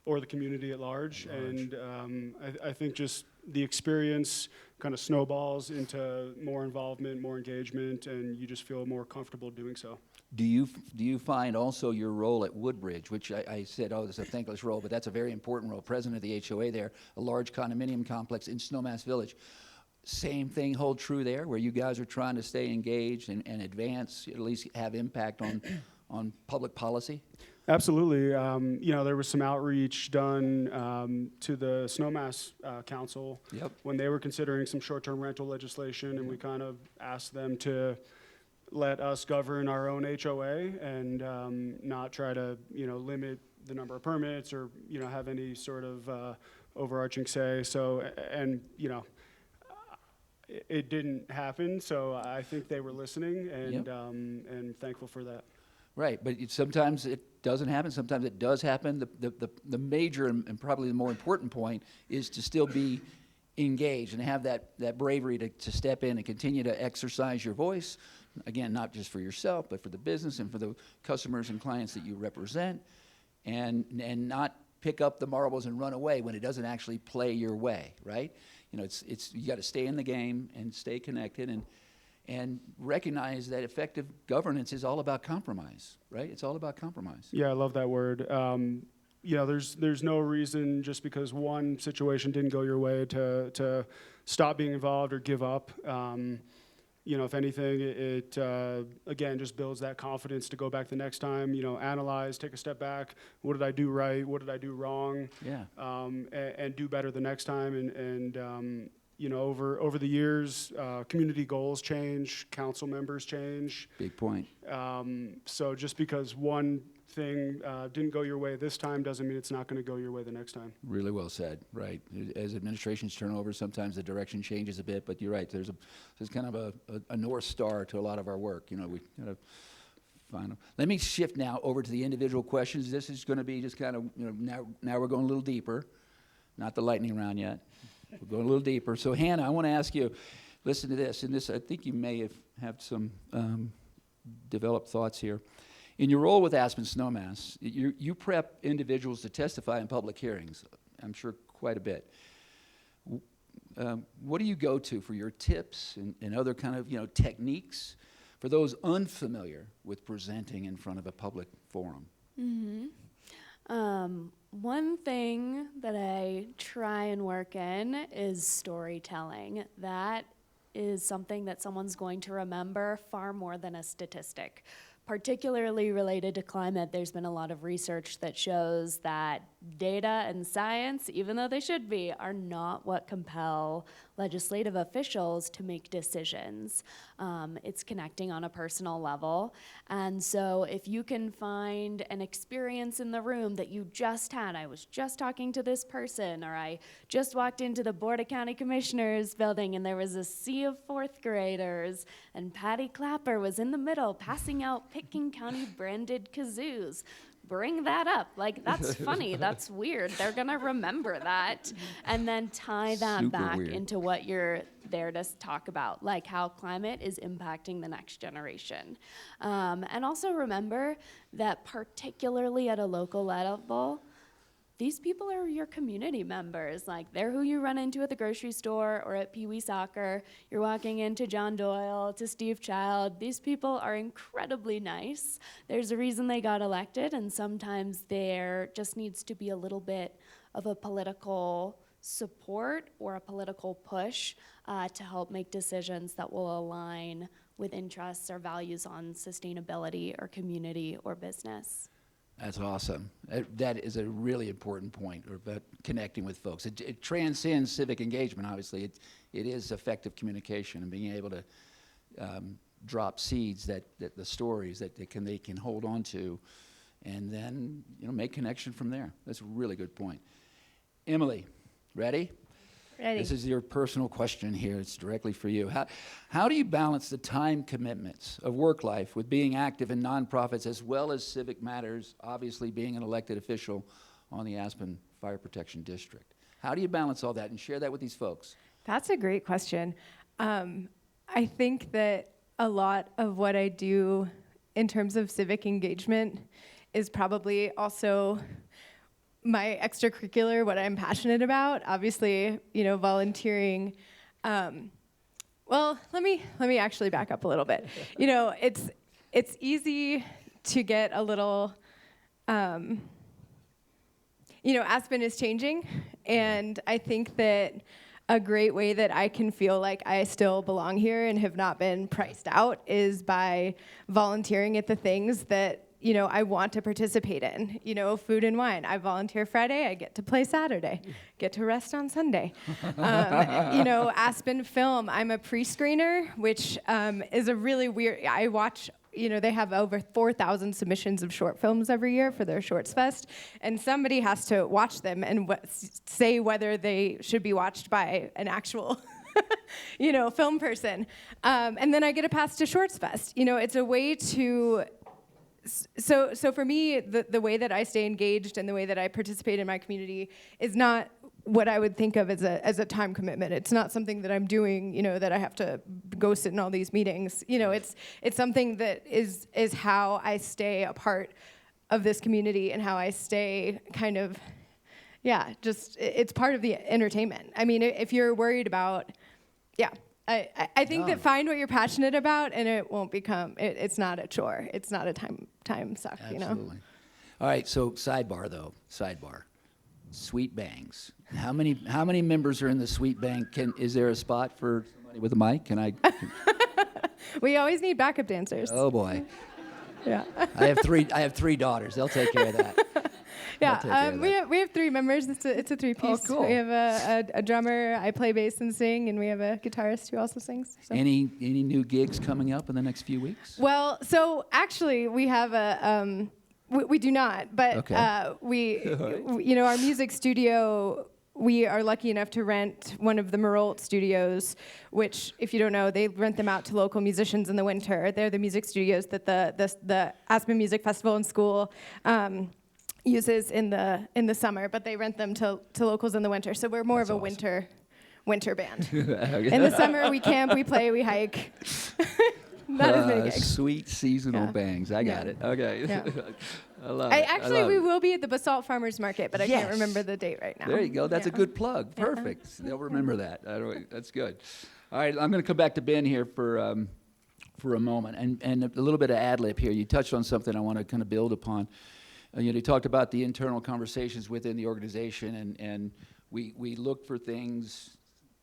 or the community at large. And I think just the experience kind of snowballs into more involvement, more engagement, and you just feel more comfortable doing so. Do you find also your role at Woodbridge, which I said, oh, it's a thankless role, but that's a very important role, president of the HOA there, a large condominium complex in Snowmass Village. Same thing hold true there, where you guys are trying to stay engaged and advance, at least have impact on public policy? Absolutely. You know, there was some outreach done to the Snowmass Council when they were considering some short-term rental legislation, and we kind of asked them to let us govern our own HOA and not try to, you know, limit the number of permits or, you know, have any sort of overarching say. So, and, you know, it didn't happen, so I think they were listening and thankful for that. Right, but sometimes it doesn't happen. Sometimes it does happen. The major and probably the more important point is to still be engaged and have that bravery to step in and continue to exercise your voice. Again, not just for yourself, but for the business and for the customers and clients that you represent, and not pick up the marbles and run away when it doesn't actually play your way. Right? You know, it's you got to stay in the game and stay connected and recognize that effective governance is all about compromise, right? It's all about compromise. Yeah, I love that word. You know, there's no reason just because one situation didn't go your way to stop being involved or give up. You know, if anything, it again just builds that confidence to go back the next time. You know, analyze, take a step back. What did I do right? What did I do wrong? Yeah. And do better the next time. And you know, over the years, community goals change, council members change. Big point. So just because one thing didn't go your way this time doesn't mean it's not going to go your way the next time. Really well said, right. As administrations turn over, sometimes the direction changes a bit, but you're right, there's kind of a North Star to a lot of our work. You know, we kind of find them. Let me shift now over to the individual questions. This is going to be just kind of, you know, now we're going a little deeper, not the lightning round yet. We're going a little deeper. So Hannah, I want to ask you, listen to this, and this, I think you may have some developed thoughts here. In your role with Aspen Snowmass, you prep individuals to testify in public hearings, I'm sure quite a bit. What do you go to for your tips and other kind of, you know, techniques for those unfamiliar with presenting in front of a public forum? One thing that I try and work in is storytelling. That is something that someone's going to remember far more than a statistic. Particularly related to climate, there's been a lot of research that shows that data and science, even though they should be, are not what compel legislative officials to make decisions. It's connecting on a personal level. And so if you can find an experience in the room that you just had, I was just talking to this person, or I just walked into the Board of County Commissioners building and there was a sea of fourth graders and Patty Clapper was in the middle passing out Pitkin County branded kazoos. Bring that up. Like, that's funny. That's weird. They're going to remember that. And then tie that Super back weird. into what you're there to talk about, like how climate is impacting the next generation. And also remember that particularly at a local level, these people are your community members. Like, they're who you run into at the grocery store or at Pee Wee Soccer. You're walking into John Doyle, to Steve Child. These people are incredibly nice. There's a reason they got elected, and sometimes there just needs to be a little bit of a political support or a political push to help make decisions that will align with interests or values on sustainability or community or business. That's awesome. That is a really important point about connecting with folks. It transcends civic engagement, obviously. It is effective communication and being able to drop seeds that the stories that they can hold on to and then, you know, make connection from there. That's a really good point. Emily, ready? Ready. This is your personal question here. It's directly for you. How do you balance the time commitments of work life with being active in nonprofits as well as civic matters, obviously being an elected official on the Aspen Fire Protection District? How do you balance all that and share that with these folks? That's a great question. I think that a lot of what I do in terms of civic engagement is probably also my extracurricular, what I'm passionate about. Obviously, you know, volunteering. Well, let me actually back up a little bit. You know, it's easy to get a little, you know, Aspen is changing, and I think that a great way that I can feel like I still belong here and have not been priced out is by volunteering at the things that, you know, I want to participate in. You know, food and wine. I volunteer Friday, I get to play Saturday, get to rest on Sunday. You know, Aspen Film, I'm a pre-screener, which is a really weird, I watch, you know, they have over 4,000 submissions of short films every year for their Shorts Fest, and somebody has to watch them and say whether they should be watched by an actual you know, film person. And then I get a pass to Shorts Fest. You know, it's a way to, so for me, the way that I stay engaged and the way that I participate in my community is not what I would think of as a time commitment. It's not something that I'm doing, you know, that I have to go sit in all these meetings. You know, it's something that is how I stay a part of this community and how I stay kind of, yeah, just it's part of the entertainment. I mean, if you're worried about, yeah, I think that find what you're passionate about and it won't become, it's not a chore. It's not a time suck, Absolutely. You know? All right, so sidebar. Sweet Bangs. How many members are in the Sweet Bang? Is there a spot for somebody with a mic? Can I? We always need backup dancers. Oh boy. Yeah. I have three daughters. They'll take care of that. Yeah, we have 3 members. It's a 3-piece. Oh, cool. We have a drummer. I play bass and sing, and we have a guitarist who also sings. So. Any new gigs coming up in the next few weeks? Well, so actually, we have We do not, but Okay. Our music studio, we are lucky enough to rent one of the Meralt studios, which, if you don't know, they rent them out to local musicians in the winter. They're the music studios that the Aspen Music Festival and School uses in the summer, but they rent them to locals in the winter. So we're more of a winter band. In the summer, we camp, we play, we hike. Not as many gigs. Sweet seasonal bangs. I got it. Okay. Yeah. I love it. Actually, we will be at the Basalt Farmers Market, but I can't Yes. remember the date right now. There you go. That's a good plug. Perfect. They'll remember that. That's good. All right, I'm going to come back to Ben here for a moment, and a little bit of ad lib here. You touched on something I want to kind of build upon. You talked about the internal conversations within the organization, and we look for things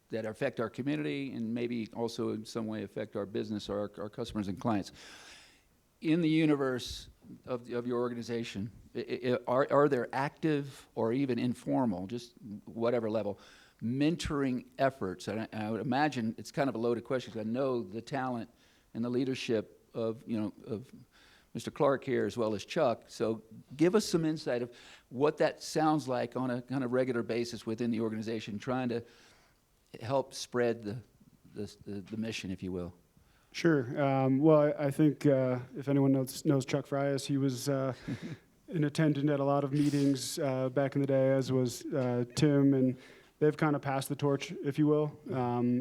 that affect our community and maybe also in some way affect our business or our customers and clients. In the universe of your organization, are there active or even informal, just whatever level, mentoring efforts? And I would imagine it's kind of a loaded question because I know the talent and the leadership of Mr. Clark here as well as Chuck. So give us some insight of what that sounds like on a kind of regular basis within the organization, trying to help spread the mission, if you will. Sure. Well, I think if anyone knows Chuck Frias, he was an attendant at a lot of meetings back in the day, as was Tim, and they've kind of passed the torch, if you will.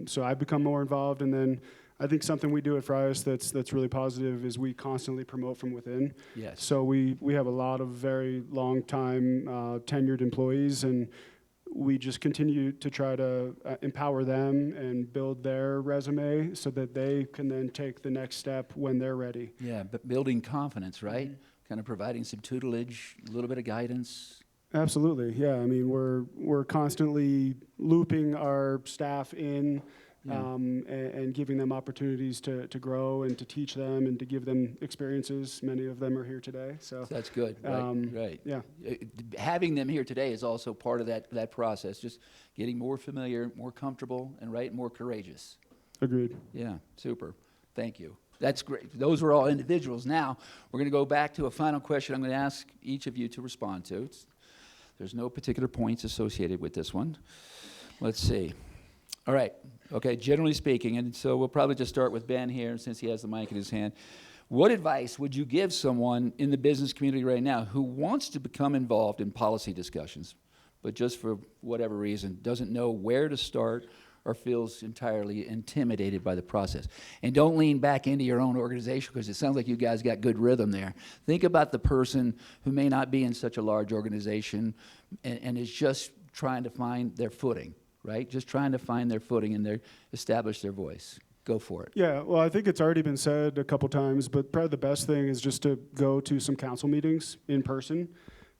So I've become more involved, and then I think something we do at Frias that's really positive is we constantly promote from within. Yes. So we have a lot of very long time tenured employees, and we just continue to try to empower them and build their resume so that they can then take the next step when they're ready. Yeah, but building confidence, right? Kind of providing some tutelage, a little bit of guidance. Absolutely, yeah. I mean, we're constantly looping our staff in and giving them opportunities to grow and to teach them and to give them experiences. Many of them are here today, so that's good. Right. Yeah. Having them here today is also part of that process. Just getting more familiar, more comfortable, and more courageous. Agreed. Yeah, super. Thank you. That's great. Those were all individuals. Now we're going to go back to a final question. I'm going to ask each of you to respond to. There's no particular points associated with this one. Let's see. All right. Okay, generally speaking, and so we'll probably just start with Ben here since he has the mic in his hand. What advice would you give someone in the business community right now who wants to become involved in policy discussions, but just for whatever reason doesn't know where to start or feels entirely intimidated by the process? And don't lean back into your own organization because it sounds like you guys got good rhythm there. Think about the person who may not be in such a large organization and is just trying to find their footing. Right? Just trying to find their footing and establish their voice. Go for it. Yeah, well, I think it's already been said a couple times, but probably the best thing is just to go to some council meetings in person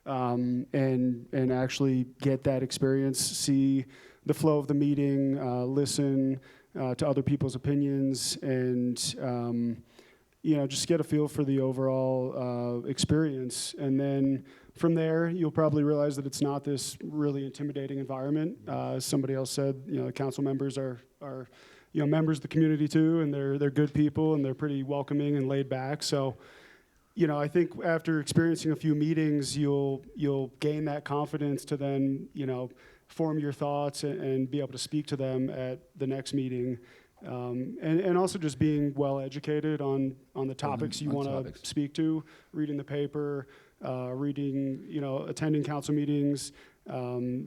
and actually get that experience, see the flow of the meeting, listen to other people's opinions, and just get a feel for the overall experience. And then from there, you'll probably realize that it's not this really intimidating environment. As somebody else said, the council members are members of the community too, and they're good people, and they're pretty welcoming and laid back. So, I think after experiencing a few meetings, you'll gain that confidence to then, form your thoughts and be able to speak to them at the next meeting. And also just being well educated on the topics you want to speak to, reading the paper, reading, attending council meetings,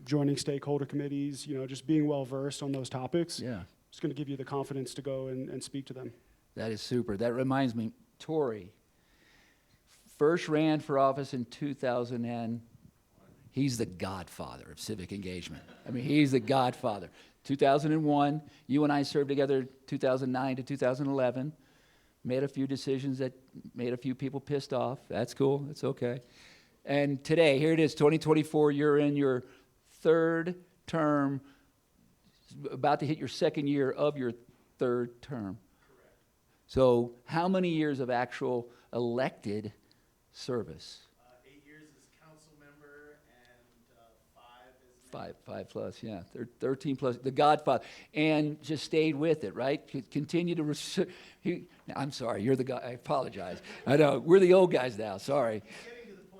joining stakeholder committees, just being well versed on those topics. Yeah. It's going to give you the confidence to go and speak to them. That is super. That reminds me, Tory first ran for office in 2000 he's the godfather of civic engagement. I mean, he's the godfather. 2001, you and I served together 2009 to 2011. Made a few decisions that made a few people pissed off. That's cool. It's okay. And today, here it is, 2024, you're in your third term, about to hit your second year of your third term. Correct. So how many years of actual elected service? 8 years as council member and 5 as... Five plus, yeah. 13 plus, the godfather. And just stayed with it, right? Continue to... I'm sorry, you're the guy. I apologize. I know, we're the old guys now, sorry. Getting to the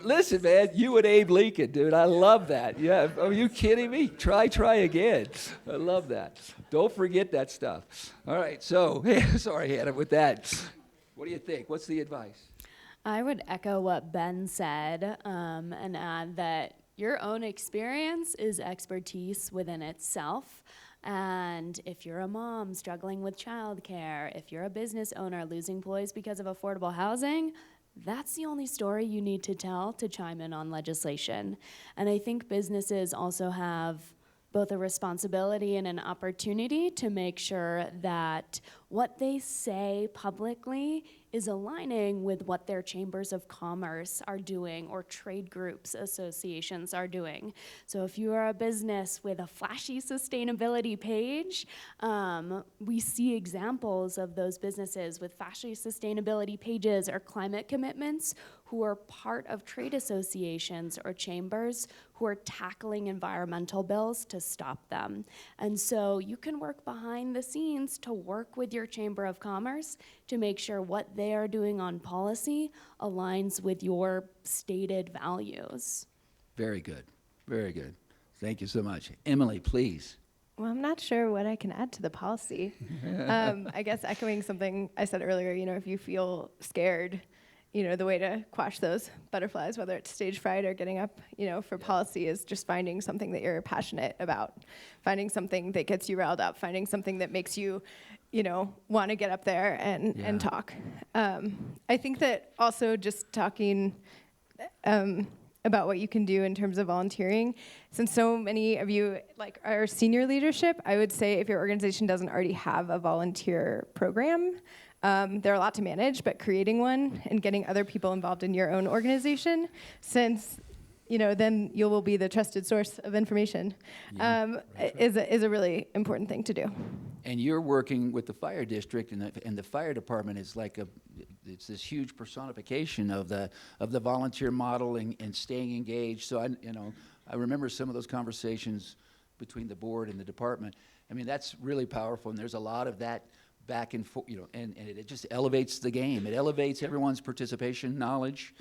Listen, man, you and Abe Lincoln, dude. I love that. Yeah, are you kidding me? Try again. I love that. Don't forget that stuff. All right, so, sorry, Hannah, with that. What do you think? What's the advice? I would echo what Ben said and add that your own experience is expertise within itself. And if you're a mom struggling with childcare, if you're a business owner losing employees because of affordable housing, that's the only story you need to tell to chime in on legislation. And I think businesses also have both a responsibility and an opportunity to make sure that what they say publicly is aligning with what their chambers of commerce are doing or trade groups, associations are doing. So if you are a business with a flashy sustainability page, we see examples of those businesses with flashy sustainability pages or climate commitments who are part of trade associations or chambers who are tackling environmental bills to stop them. And so you can work behind the scenes to work with your Chamber of Commerce to make sure what they are doing on policy aligns with your stated values. Very good. Very good. Thank you so much. Emily, please. Well, I'm not sure what I can add to the policy. I guess echoing something I said earlier, if you feel scared, the way to quash those butterflies, whether it's stage fright or getting up, for policy is just finding something that you're passionate about, finding something that gets you riled up, finding something that makes you, want to get up there and talk. I think that also just talking about what you can do in terms of volunteering, since so many of you are senior leadership, I would say if your organization doesn't already have a volunteer program, they're a lot to manage, but creating one and getting other people involved in your own organization, since then you will be the trusted source of information, is a really important thing to do. And you're working with the fire district, and the fire department is it's this huge personification of the volunteer model and staying engaged. So I remember some of those conversations between the board and the department. I mean, that's really powerful, and there's a lot of that back and forth, and it just elevates the game. It elevates everyone's participation, knowledge,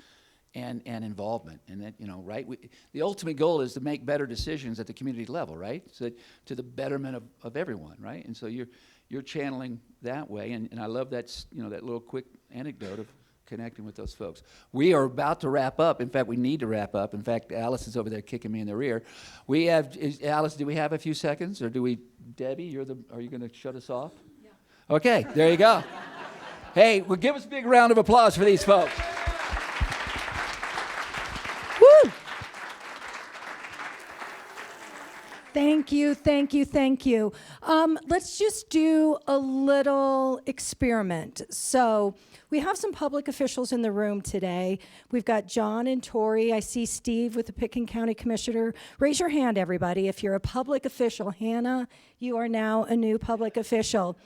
and involvement. And that, right? The ultimate goal is to make better decisions at the community level, right? So to the betterment of everyone, right? And so you're channeling that way, and I love that, that little quick anecdote of connecting with those folks. We are about to wrap up. In fact, we need to wrap up. In fact, Alice is over there kicking me in the rear. Alice, do we have a few seconds, or Debbie, are you going to shut us off? Okay, there you go. Hey, well, give us a big round of applause for these folks. Woo! Thank you, thank you, thank you. Let's just do a little experiment. So we have some public officials in the room today. We've got John and Tori. I see Steve with the Pickens County Commissioner. Raise your hand, everybody, if you're a public official. Hannah, you are now a new public official.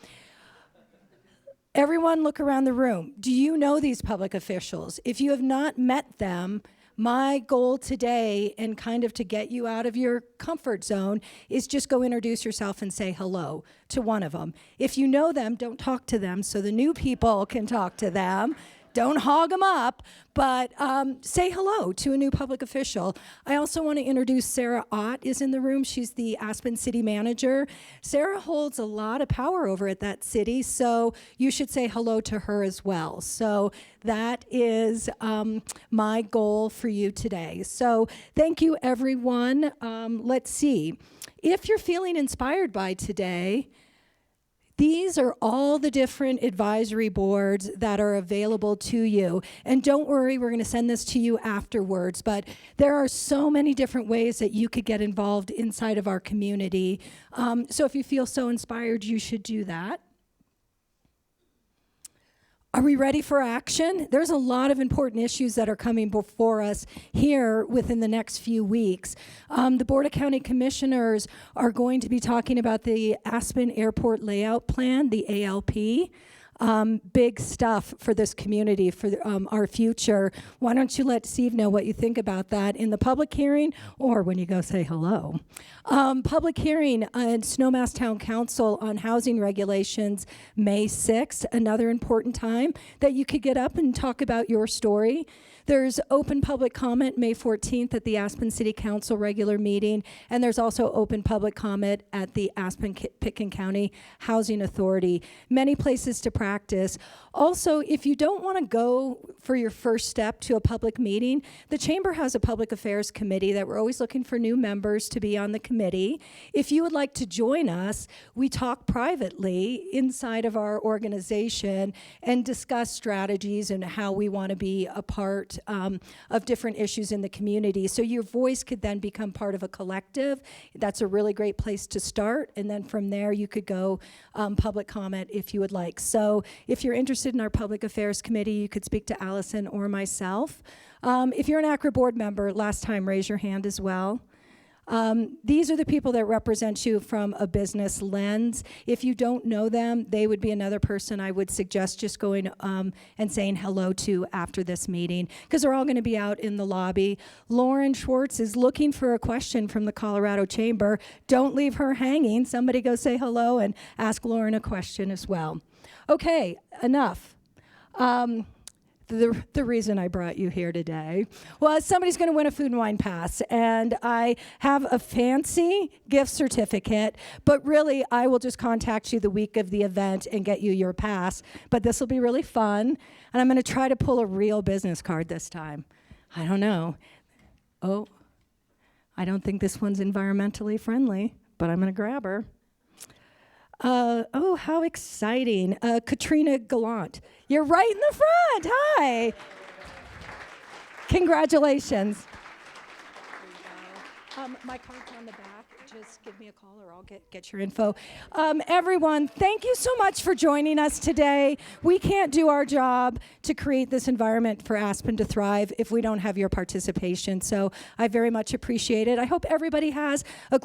Everyone look around the room. Do you know these public officials? If you have not met them, my goal today, and kind of to get you out of your comfort zone, is just go introduce yourself and say hello to one of them. If you know them, don't talk to them so the new people can talk to them. Don't hog them up, but say hello to a new public official. I also want to introduce Sarah Ott is in the room. She's the Aspen City Manager. Sarah holds a lot of power over at that city, so you should say hello to her as well. So that is my goal for you today. So thank you, everyone. Let's see. If you're feeling inspired by today, these are all the different advisory boards that are available to you. And don't worry, we're going to send this to you afterwards, but there are so many different ways that you could get involved inside of our community. So if you feel so inspired, you should do that. Are we ready for action? There's a lot of important issues that are coming before us here within the next few weeks. The Board of County Commissioners are going to be talking about the Aspen Airport Layout Plan, the ALP. big stuff for this community, for our future. Why don't you let Steve know what you think about that in the public hearing or when you go say hello. Public hearing on Snowmass Town Council on housing regulations, May 6th, another important time that you could get up and talk about your story. There's open public comment May 14th at the Aspen City Council regular meeting, and there's also open public comment at the Aspen-Pitkin County Housing Authority. Many places to practice. Also, if you don't want to go for your first step to a public meeting, the Chamber has a public affairs committee that we're always looking for new members to be on the committee. If you would like to join us, we talk privately inside of our organization and discuss strategies and how we want to be a part of different issues in the community. So your voice could then become part of a collective. That's a really great place to start. And then from there, you could go public comment if you would like. So if you're interested in our public affairs committee, you could speak to Allison or myself. If you're an ACRA board member, last time, raise your hand as well. These are the people that represent you from a business lens. If you don't know them, they would be another person I would suggest just going and saying hello to after this meeting, because they're all going to be out in the lobby. Lauren Schwartz is looking for a question from the Colorado Chamber. Don't leave her hanging. Somebody go say hello and ask Lauren a question as well. Okay, enough. The reason I brought you here today was somebody's going to win a food and wine pass, and I have a fancy gift certificate, but really I will just contact you the week of the event and get you your pass. But this will be really fun, and I'm going to try to pull a real business card this time. I don't know. Oh, I don't think this one's environmentally friendly, but I'm going to grab her. Oh, how exciting. Katrina Gallant. You're right in the front. Hi. Congratulations. My card's on the back. Just give me a call or I'll get your info. Everyone, thank you so much for joining us today. We can't do our job to create this environment for Aspen to thrive if we don't have your participation. So I very much appreciate it. I hope everybody has a